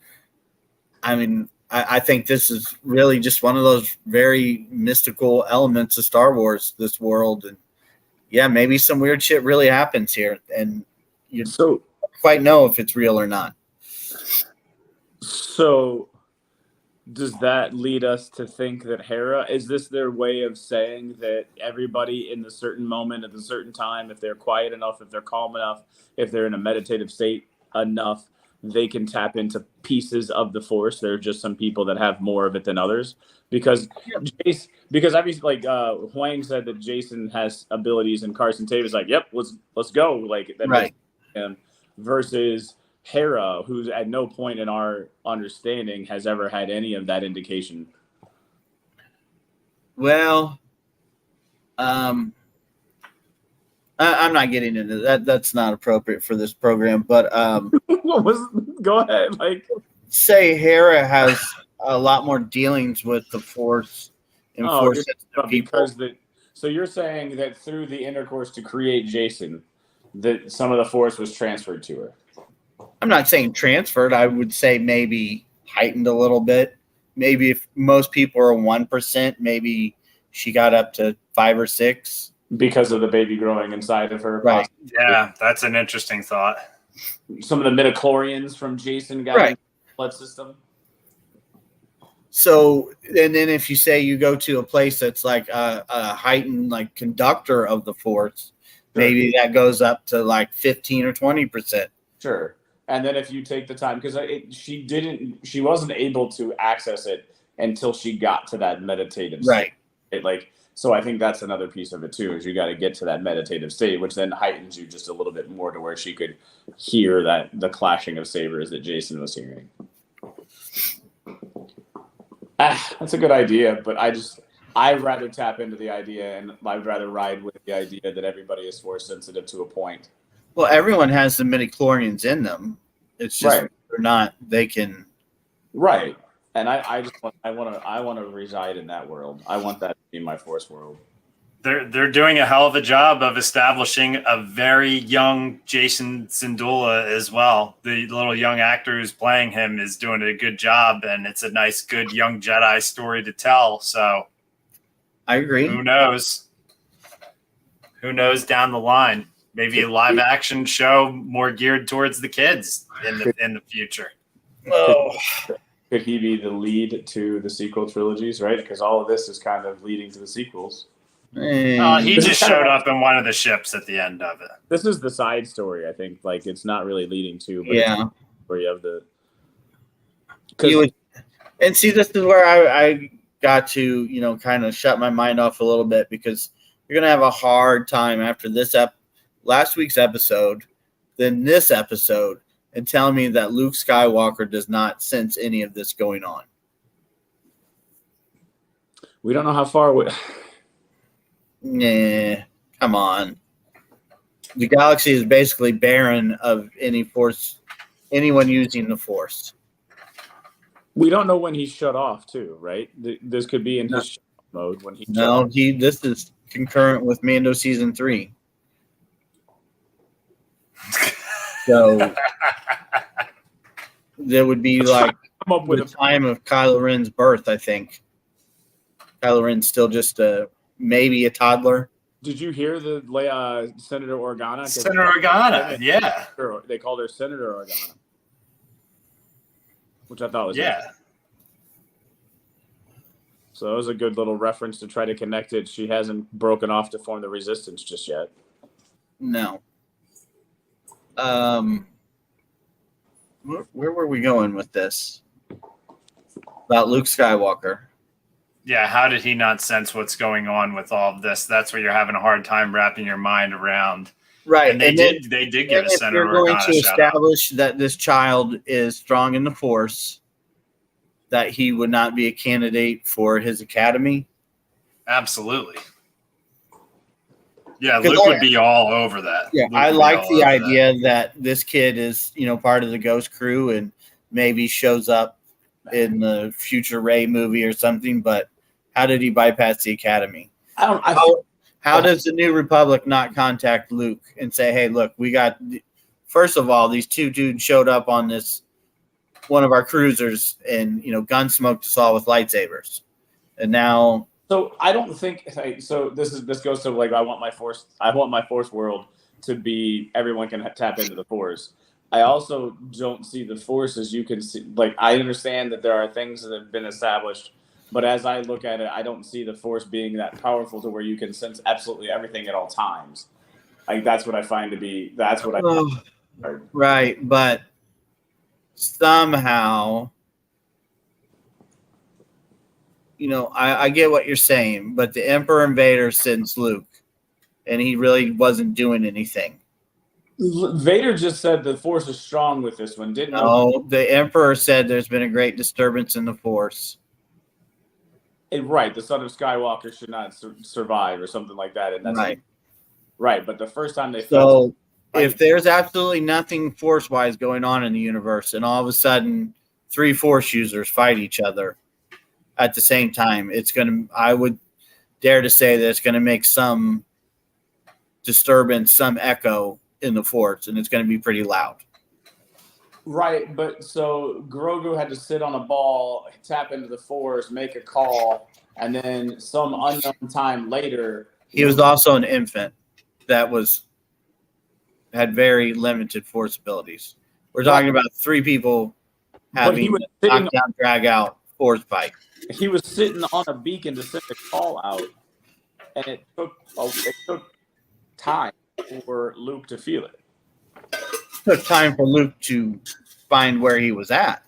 I mean, I think this is really just one of those very mystical elements of Star Wars, this world, and maybe some weird shit really happens here, and you don't quite know if it's real or not. So does that lead us to think that Hera, is this their way of saying that everybody in a certain moment at a certain time, if they're quiet enough, if they're calm enough, if they're in a meditative state enough, they can tap into pieces of the Force? There are just some people that have more of it than others. Because obviously, like Huang said that Jacen has abilities, and Carson Tavis like, yep, let's go. Like that right. Versus Hera, who's at no point in our understanding has ever had any of that indication. Well, I'm not getting into that. That's not appropriate for this program. But go ahead. Like, say Hera has a lot more dealings with the Force and Force people. So you're saying that through the intercourse to create Jacen, that some of the Force was transferred to her. I'm not saying transferred. I would say maybe heightened a little bit. Maybe if most people are 1%, maybe she got up to 5 or 6 because of the baby growing inside of her. Right. Yeah, that's an interesting thought. Some of the midichlorians from Jacen got in the blood system. So, and then if you say you go to a place that's like a heightened like conductor of the Force, maybe that goes up to like 15 or 20%. Sure. And then if you take the time, because she wasn't able to access it until she got to that meditative state. Right. So I think that's another piece of it too, is you got to get to that meditative state, which then heightens you just a little bit more to where she could hear the clashing of sabers that Jacen was hearing. That's a good idea, but I'd rather tap into the idea, and I'd rather ride with the idea that everybody is Force sensitive to a point. Well, everyone has the midichlorians in them. It's just they're not. They can. Right, and I want to reside in that world. I want that to be my Force world. They're doing a hell of a job of establishing a very young Jacen Syndulla as well. The little young actor who's playing him is doing a good job, and it's a nice, good young Jedi story to tell. So, I agree. Who knows? Who knows down the line? Maybe a live action show more geared towards the kids in the future. Oh. Could he be the lead to the sequel trilogies, right? Because all of this is kind of leading to the sequels. He just showed up in one of the ships at the end of it. This is the side story, I think. Like, it's not really leading to, but yeah. it's where you have the. And see, this is where I got to, kind of shut my mind off a little bit, because you're going to have a hard time after this last week's episode, then this episode, and tell me that Luke Skywalker does not sense any of this going on. We don't know how far away. Nah, come on. The galaxy is basically barren of anyone using the Force. We don't know when he shut off, too, right? This could be in his shut off mode when he. This is concurrent with Mando season 3. So there would be like the time of Kylo Ren's birth, I think. Kylo Ren's still just maybe a toddler. Did you hear the Senator Organa? Senator Organa, yeah. They called her Senator Organa, which I thought was interesting. So it was a good little reference to try to connect it. She hasn't broken off to form the Resistance just yet. No. Where were we going with this? About Luke Skywalker. Yeah, how did he not sense what's going on with all of this? That's what you're having a hard time wrapping your mind around. Right. And they did give a Senator Organa. You're going to establish that this child is strong in the Force, that he would not be a candidate for his academy. Absolutely. Yeah, Luke would be all over that. Yeah, I like the idea that this kid is, part of the Ghost crew and maybe shows up in the future Rey movie or something, but how did he bypass the academy? How does the New Republic not contact Luke and say, hey, look, first of all, these two dudes showed up on this, one of our cruisers, and, gun smoked us all with lightsabers. And now. So I don't think so. This goes to like I want my Force world to be everyone can tap into the Force. I also don't see the Force as you can see. Like I understand that there are things that have been established, but as I look at it, I don't see the Force being that powerful to where you can sense absolutely everything at all times. Like that's what I find to be. That's what I. Right, but somehow. I get what you're saying, but the Emperor and Vader sends Luke, and he really wasn't doing anything. Vader just said the Force is strong with this one, didn't he? No, the Emperor said there's been a great disturbance in the Force. Right, the son of Skywalker should not survive or something like that. And that's right, but the first time they felt if there's absolutely nothing Force-wise going on in the universe, and all of a sudden 3 Force users fight each other at the same time, I would dare to say that it's going to make some disturbance, some echo in the Force, and it's going to be pretty loud. Right, but so Grogu had to sit on a ball, tap into the Force, make a call, and then some unknown time later. He was also an infant that had very limited Force abilities. We're talking about 3 people having knockdown, drag out Force fight. He was sitting on a beacon to send a call out, and it took time for Luke to feel it. It took time for Luke to find where he was at.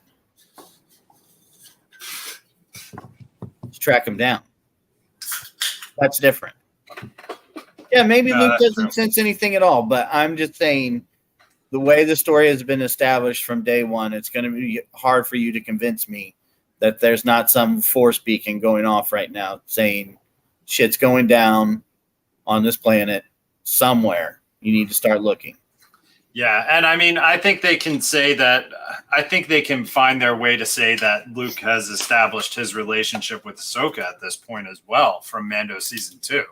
To track him down. That's different. Yeah, maybe Luke doesn't sense anything at all, but I'm just saying the way the story has been established from day one, it's going to be hard for you to convince me that there's not some Force beacon going off right now saying shit's going down on this planet somewhere. You need to start looking. Yeah, and I mean, I think they can say that. I think they can find their way to say that Luke has established his relationship with Ahsoka at this point as well from Mando season 2.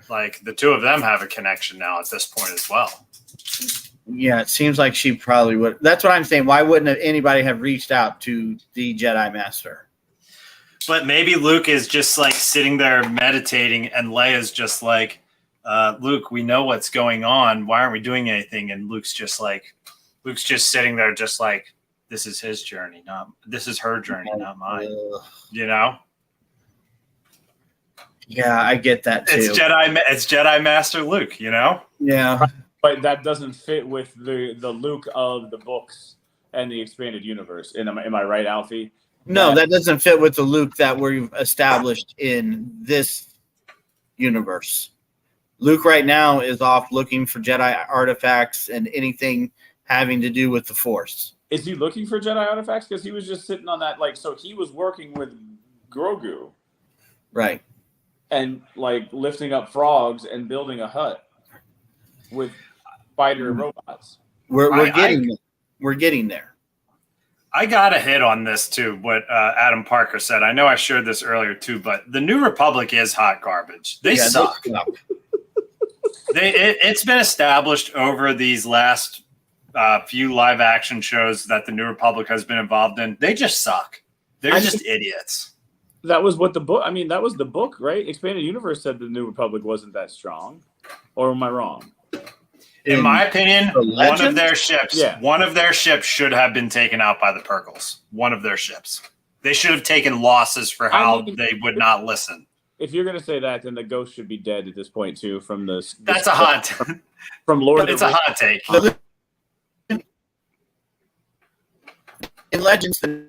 Like the 2 of them have a connection now at this point as well. Yeah, it seems like she probably would. That's what I'm saying. Why wouldn't anybody have reached out to the Jedi Master? But maybe Luke is just like sitting there meditating, and Leia's just like, Luke, we know what's going on. Why aren't we doing anything? And Luke's just sitting there just like, this is his journey, this is her journey, not mine. You know? Yeah, I get that too. It's Jedi Master Luke, you know? Yeah. But that doesn't fit with the Luke of the books and the expanded universe. Am I right, Alfie? No, that doesn't fit with the Luke that we've established in this universe. Luke right now is off looking for Jedi artifacts and anything having to do with the Force. Is he looking for Jedi artifacts? Because he was just sitting on that, like, so he was working with Grogu. Right. And, like, lifting up frogs and building a hut with fighter robots. We're getting there. I got a hit on this too, what Adam Parker said. I know I shared this earlier too, but the New Republic is hot garbage. They suck. It's been established over these last few live action shows that the New Republic has been involved in. They just suck. They're just idiots. That was what the book. I mean, that was the book, right? Expanded Universe said the New Republic wasn't that strong, or am I wrong? In my opinion, one of their ships should have been taken out by the Purgles. One of their ships. They should have taken losses for how they would not listen. If you're going to say that, then the ghost should be dead at this point too. From that's a hot from Lord. It's a hot take. In Legends, the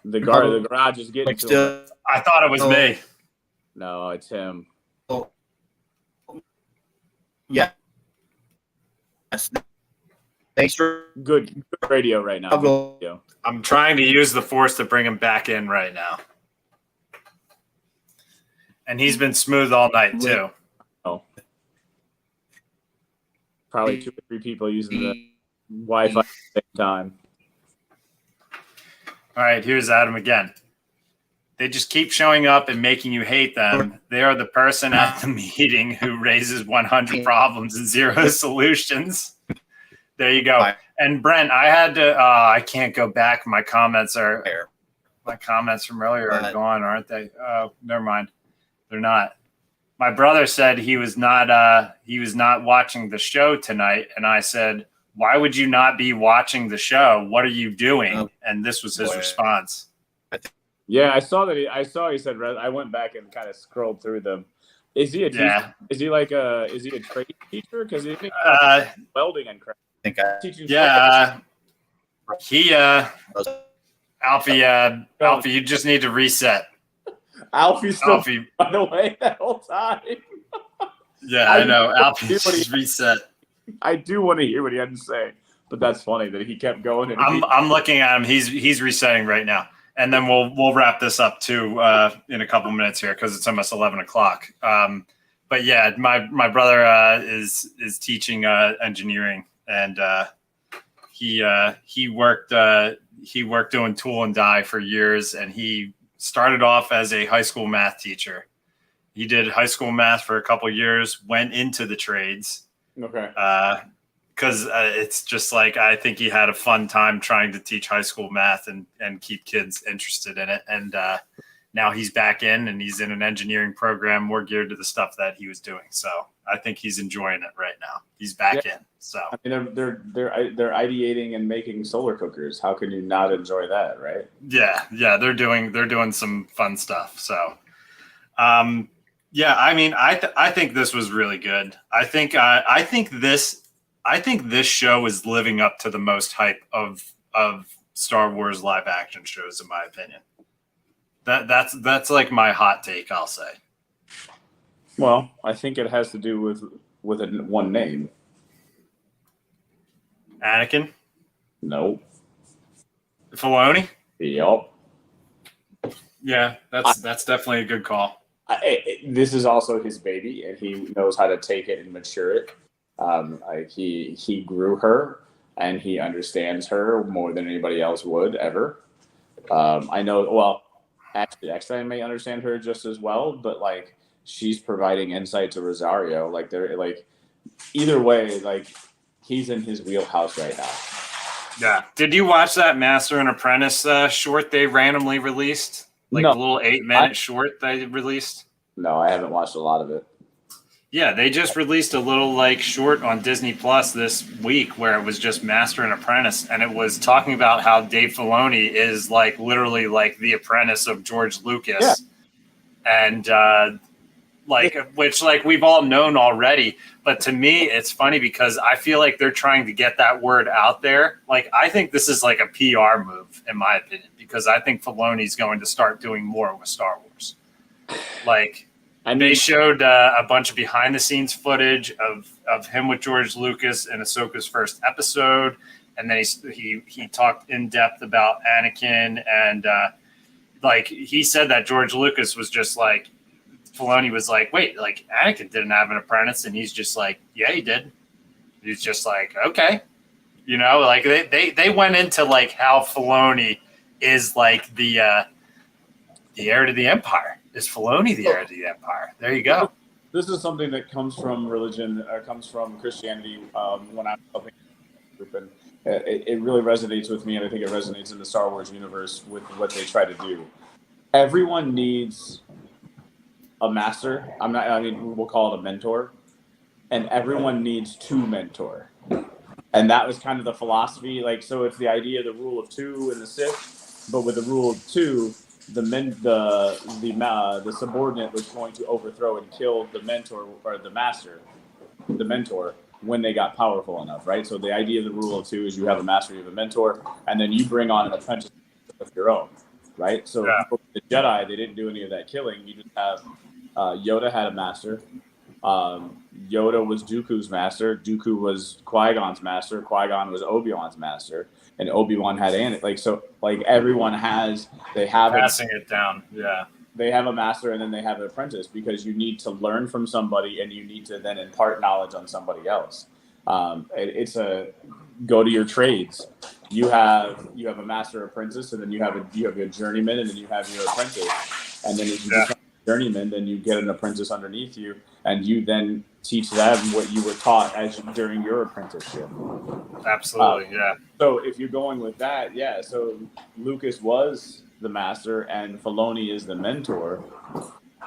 garage is getting to him. I thought it was me. No, it's him. Yeah. Thanks for good radio right now. I'm trying to use the Force to bring him back in right now. And he's been smooth all night too. Oh. Probably 2 or 3 people using the Wi-Fi at the same time. All right, here's Adam again. They just keep showing up and making you hate them. They are the person at the meeting who raises 100 problems and 0 solutions. There you go. And Brent, I had to. I can't go back. My comments from earlier are gone, aren't they? Oh, never mind. They're not. My brother said he was not watching the show tonight, and I said, "Why would you not be watching the show? What are you doing?" And this was his response. Yeah, I saw that. He said. I went back and kind of scrolled through them. Is he a teacher? Yeah. Is he a trade teacher? Because he's welding and crap. Yeah. Alfie, you just need to reset. Alfie's still by the way that whole time. Yeah, I know. Alfie just reset. I do want to hear what he had to say, but that's funny that he kept going. And I'm looking at him. He's resetting right now. And then we'll wrap this up too in a couple minutes here because it's almost 11 o'clock. But yeah, my brother is teaching engineering, and he worked doing tool and die for years, and he started off as a high school math teacher. He did high school math for a couple years, went into the trades. Okay. Because it's just like I think he had a fun time trying to teach high school math and keep kids interested in it. And now he's back in and he's in an engineering program more geared to the stuff that he was doing. So I think he's enjoying it right now. He's back in. So I mean, they're ideating and making solar cookers. How can you not enjoy that, right? Yeah, they're doing some fun stuff. So, yeah, I mean, I think this was really good. I think this show is living up to the most hype of Star Wars live action shows, in my opinion. That's like my hot take, I'll say. Well, I think it has to do with one name. Anakin? No. Filoni? Yep. Yeah, that's definitely a good call. This is also his baby, and he knows how to take it and mature it. He grew her, and he understands her more than anybody else would ever. I know. Well, actually, I may understand her just as well, but like she's providing insight to Rosario. Like they're like either way, like he's in his wheelhouse right now. Yeah. Did you watch that Master and Apprentice short they randomly released? Like a little 8-minute short they released? No, I haven't watched a lot of it. Yeah, they just released a little like short on Disney Plus this week where it was just Master and Apprentice, and it was talking about how Dave Filoni is like literally like the apprentice of George Lucas. and which we've all known already. But to me, it's funny because I feel like they're trying to get that word out there. Like, I think this is like a PR move, in my opinion, because I think Filoni's going to start doing more with Star Wars. Like, they showed a bunch of behind the scenes footage of him with George Lucas in Ahsoka's first episode. And then he talked in depth about Anakin. And he said that George Lucas was just like, Filoni was like, wait, like Anakin didn't have an apprentice, and he's just like, yeah, he did. He's just like, okay, like they went into like how Filoni is like the heir to the Empire. Is Filoni the heir to the Empire? There you go. This is something that comes from religion, comes from Christianity. When I'm helping group, and it really resonates with me, and I think it resonates in the Star Wars universe with what they try to do. Everyone needs a master. We'll call it a mentor, and everyone needs to mentor. And that was kind of the philosophy. Like, so it's the idea of the rule of two in the Sith, but with the rule of two, the subordinate was going to overthrow and kill the mentor or the master, the mentor, when they got powerful enough, right? So the idea of the rule of two is you have a master, you have a mentor, and then you bring on an apprentice of your own, right? So the Jedi, they didn't do any of that killing. You just have Yoda had a master. Yoda was Dooku's master. Dooku was Qui-Gon's master. Qui-Gon was Obi-Wan's master. And Obi-Wan had Anakin. Everyone they have passing it down. Yeah. They have a master and then they have an apprentice, because you need to learn from somebody and you need to then impart knowledge on somebody else. It's a go to your trades. You have a master apprentice, and then you have a journeyman, and then you have your apprentice. And then if you become a journeyman, then you get an apprentice underneath you, and you then teach them what you were taught during your apprenticeship. Absolutely, yeah. So if you're going with that, so Lucas was the master and Filoni is the mentor.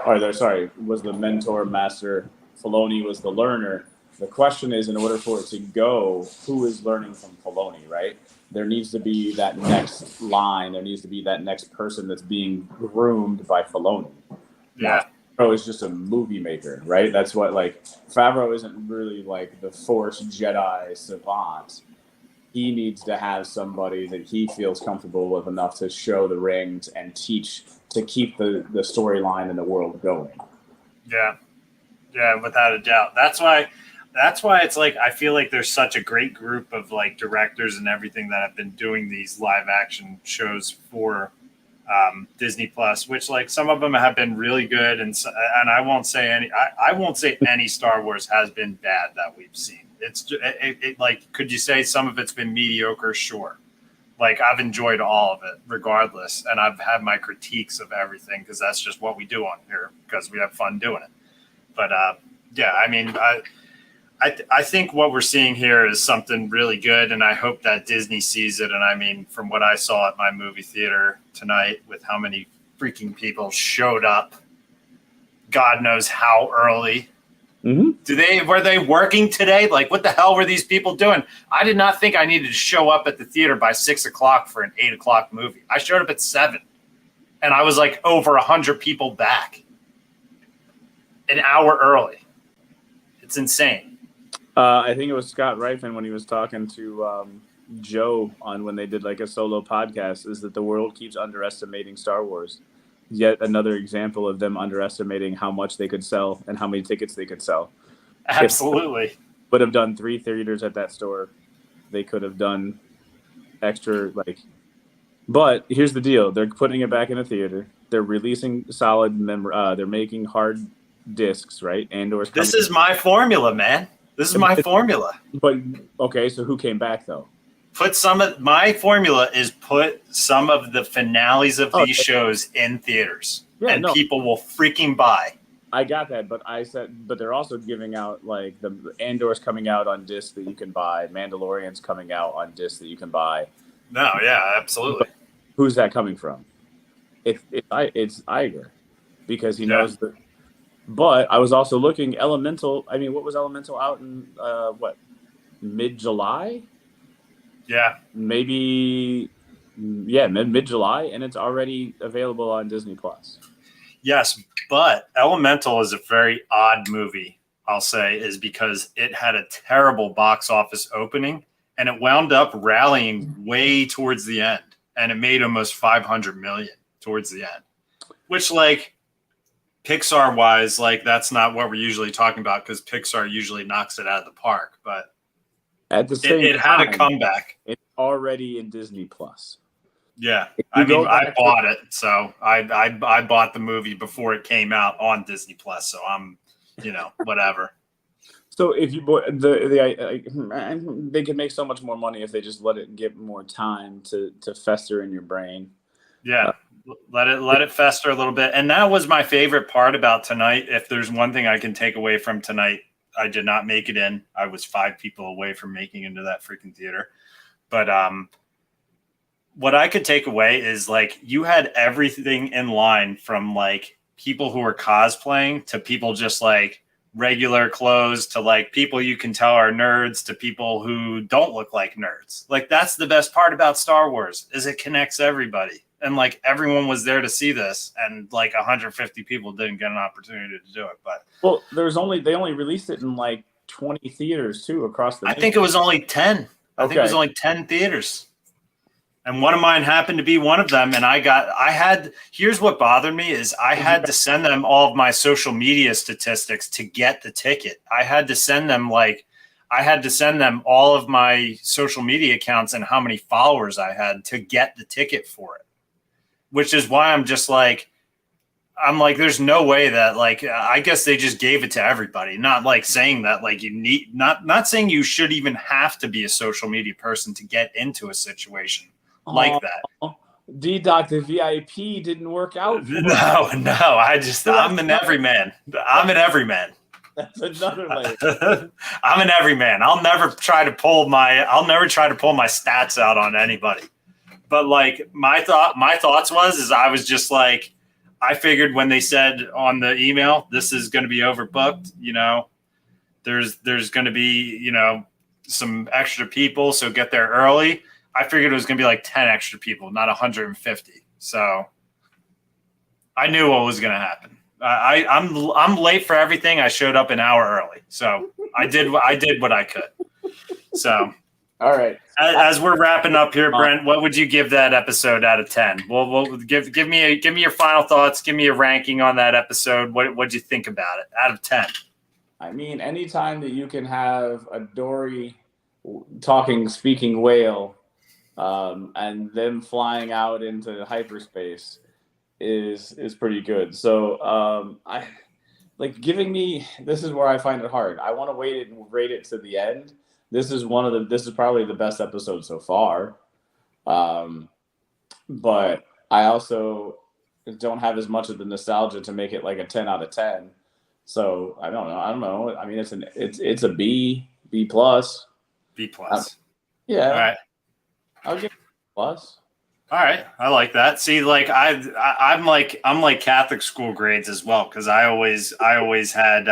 Was the mentor master. Filoni was the learner. The question is, in order for it to go, who is learning from Filoni, right? There needs to be that next line. There needs to be that next person that's being groomed by Filoni. Yeah. Favreau is just a movie maker, right? That's what, Favreau isn't really the Force Jedi savant. He needs to have somebody that he feels comfortable with enough to show the rings and teach to keep the storyline and the world going. Yeah. Yeah, without a doubt. That's why it's I feel like there's such a great group of directors and everything that have been doing these live action shows for Disney Plus, which some of them have been really good, and I won't say any Star Wars has been bad that we've seen. It's could you say some of it's been mediocre? Sure. I've enjoyed all of it regardless, and I've had my critiques of everything because that's just what we do on here because we have fun doing it. But I think what we're seeing here is something really good, and I hope that Disney sees it. And from what I saw at my movie theater tonight, with how many freaking people showed up, God knows how early. Mm-hmm. Were they working today? What the hell were these people doing? I did not think I needed to show up at the theater by 6:00 for an 8:00 movie. I showed up at 7, and I was over 100 people back, an hour early. It's insane. I think it was Scott Rifen when he was talking to Joe on when they did a solo podcast, is that the world keeps underestimating Star Wars. Yet another example of them underestimating how much they could sell and how many tickets they could sell. Absolutely. Would have done 3 theaters at that store. They could have done extra But here's the deal: they're putting it back in a theater. They're releasing solid they're making hard discs, right? Andor's. This is my formula, man. This is my formula. But okay, so who came back though? My formula is put some of the finales of these shows in theaters, people will freaking buy. I got that, but they're also giving out the Andor's coming out on disc that you can buy, Mandalorian's coming out on disc that you can buy. No, yeah, absolutely. But who's that coming from? It's Iger, because he knows that. But I was also looking Elemental. What was Elemental out in mid-July? Yeah, maybe. Yeah, mid-July, and it's already available on Disney Plus. Yes, but Elemental is a very odd movie, I'll say, is because it had a terrible box office opening and it wound up rallying way towards the end. And it made almost 500 million towards the end, which, like, Pixar wise, like, that's not what we're usually talking about because Pixar usually knocks it out of the park. But at the same it had a comeback. It's already in Disney Plus. Yeah, I mean, I bought it, so I bought the movie before it came out on Disney Plus. So I'm, whatever. So if you they could make so much more money if they just let it get more time to fester in your brain. Yeah, let it fester a little bit. And that was my favorite part about tonight. If there's one thing I can take away from tonight, I did not make it in. I was 5 people away from making into that freaking theater. But what I could take away is, like, you had everything in line from, like, people who were cosplaying to people just, like, regular clothes to, like, people you can tell are nerds to people who don't look like nerds. Like, that's the best part about Star Wars is it connects everybody. And, like, everyone was there to see this, and, like, 150 people didn't get an opportunity to do it. But they only released it in like 20 theaters too across the nation. I think it was only 10. I think it was only 10 theaters. And one of mine happened to be one of them. And here's what bothered me is I had to send them all of my social media statistics to get the ticket. I had to send them all of my social media accounts and how many followers I had to get the ticket for it, which is why I'm like, there's no way that, like, I guess they just gave it to everybody. Not like saying that, like, you need, not saying you should even have to be a social media person to get into a situation like that. D-Doc, the VIP didn't work out. No, I'm an everyman. I'm an everyman. That's another layer. I'm an everyman. I'll never try to pull my stats out on anybody. But, like, my thoughts is I was just like, I figured when they said on the email, this is going to be overbooked, there's going to be, some extra people. So get there early. I figured it was going to be like 10 extra people, not 150. So I knew what was going to happen. I'm late for everything. I showed up an hour early. So I did what I could. So, all right. As we're wrapping up here, Brent, what would you give that episode out of 10? Well, give me your final thoughts. Give me a ranking on that episode. What'd you think about it out of 10? I mean, anytime that you can have a Dory speaking whale, and them flying out into hyperspace is pretty good. So I like giving me. This is where I find it hard. I want to rate it to the end. This is probably the best episode so far. But I also don't have as much of the nostalgia to make it like a 10 out of 10. So I don't know. I mean, it's a B plus. B plus. Yeah. All right. I'll give it a plus. All right, I like that. See, like I'm like Catholic school grades as well because I always had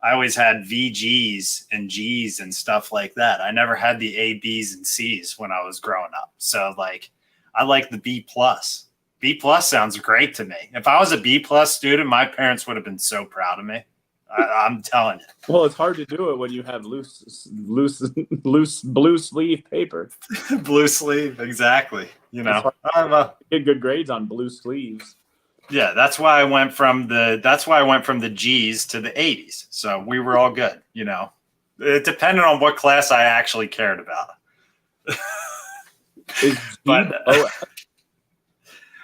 VGs and Gs and stuff like that. I never had the A, Bs, and Cs when I was growing up. So, like, I like the B plus. B plus sounds great to me. If I was a B plus student, my parents would have been so proud of me. I'm telling you. Well, it's hard to do it when you have loose blue sleeve paper. Blue sleeve, exactly. I don't know. Get good grades on blue sleeves. Yeah, that's why I went from the G's to the 80s. So we were all good. It depended on what class I actually cared about.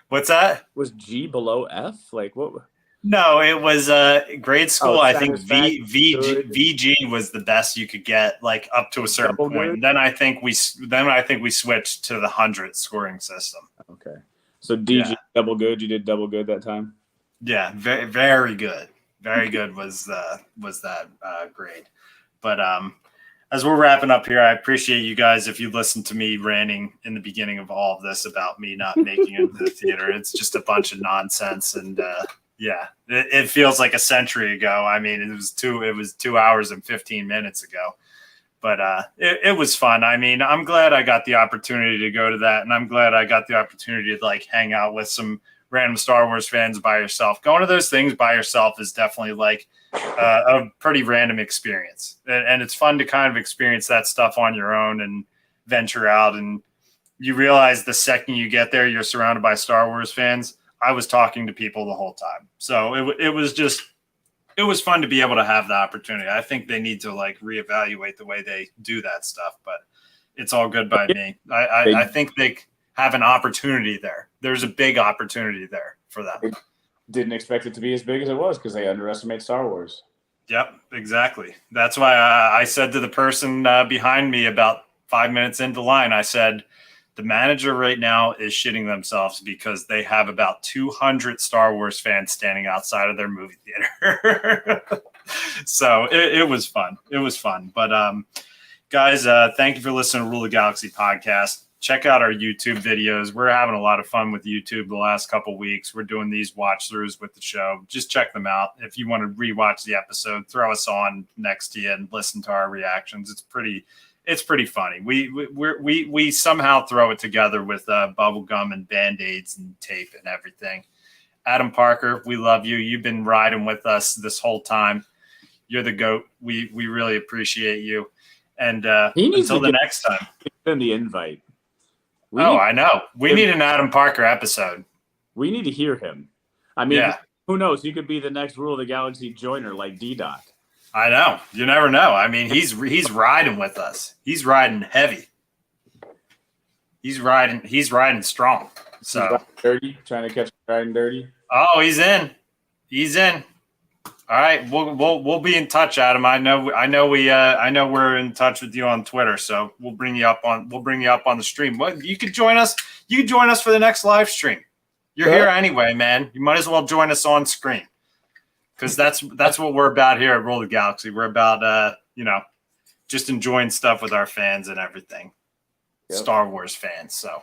What's that? Was G below F? Like what? No, it was grade school. I think VG was the best you could get, like up to a certain point. And then I think we switched to the 100 scoring system. Okay, so DG double good. You did double good that time. Yeah, very very good. Very good was that grade. But as we're wrapping up here, I appreciate you guys if you listened to me ranting in the beginning of all of this about me not making it to the theater. It's just a bunch of nonsense and. Yeah, it feels like a century ago. I mean, it was 2 hours and 15 minutes ago, but it was fun. I mean, I'm glad I got the opportunity to go to that, and I'm glad I got the opportunity to like hang out with some random Star Wars fans by yourself. Going to those things by yourself is definitely like a pretty random experience. And it's fun to kind of experience that stuff on your own and venture out. And you realize the second you get there, you're surrounded by Star Wars fans. I was talking to people the whole time. So it was fun to be able to have the opportunity. I think they need to like reevaluate the way they do that stuff, but it's all good by me. I think they have an opportunity there. There's a big opportunity there for them. Didn't expect it to be as big as it was because they underestimate Star Wars. Yep, exactly. That's why I said to the person behind me about 5 minutes into line, I said, the manager right now is shitting themselves because they have about 200 Star Wars fans standing outside of their movie theater. So it was fun. It was fun. But guys, thank you for listening to Rule the Galaxy podcast. Check out our YouTube videos. We're having a lot of fun with YouTube the last couple of weeks. We're doing these watch throughs with the show. Just check them out. If you want to rewatch the episode, throw us on next to you and listen to our reactions. It's pretty funny. We somehow throw it together with bubble gum and Band-Aids and tape and everything. Adam Parker, we love you. You've been riding with us this whole time. You're the GOAT. We really appreciate you. And until the next time. Send the invite. I know. We need an Adam Parker episode. We need to hear him. I mean, Who knows? He could be the next Rule of the Galaxy joiner like D-Doc. I know. You never know. I mean, he's riding with us. He's riding heavy. He's riding strong. So dirty, trying to catch riding dirty. Oh, he's in. All right, we'll be in touch, Adam. I know we're in touch with you on Twitter, so we'll bring you up on the stream. Well, you could join us. You could join us for the next live stream. You're here anyway, man. You might as well join us on screen. Because that's what we're about here at Roll the Galaxy. We're about just enjoying stuff with our fans and everything. Yep. Star Wars fans. So,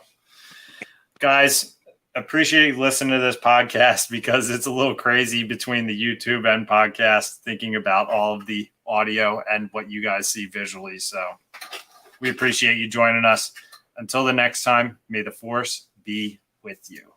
guys, appreciate you listening to this podcast because it's a little crazy between the YouTube and podcast, thinking about all of the audio and what you guys see visually. So, we appreciate you joining us. Until the next time, may the Force be with you.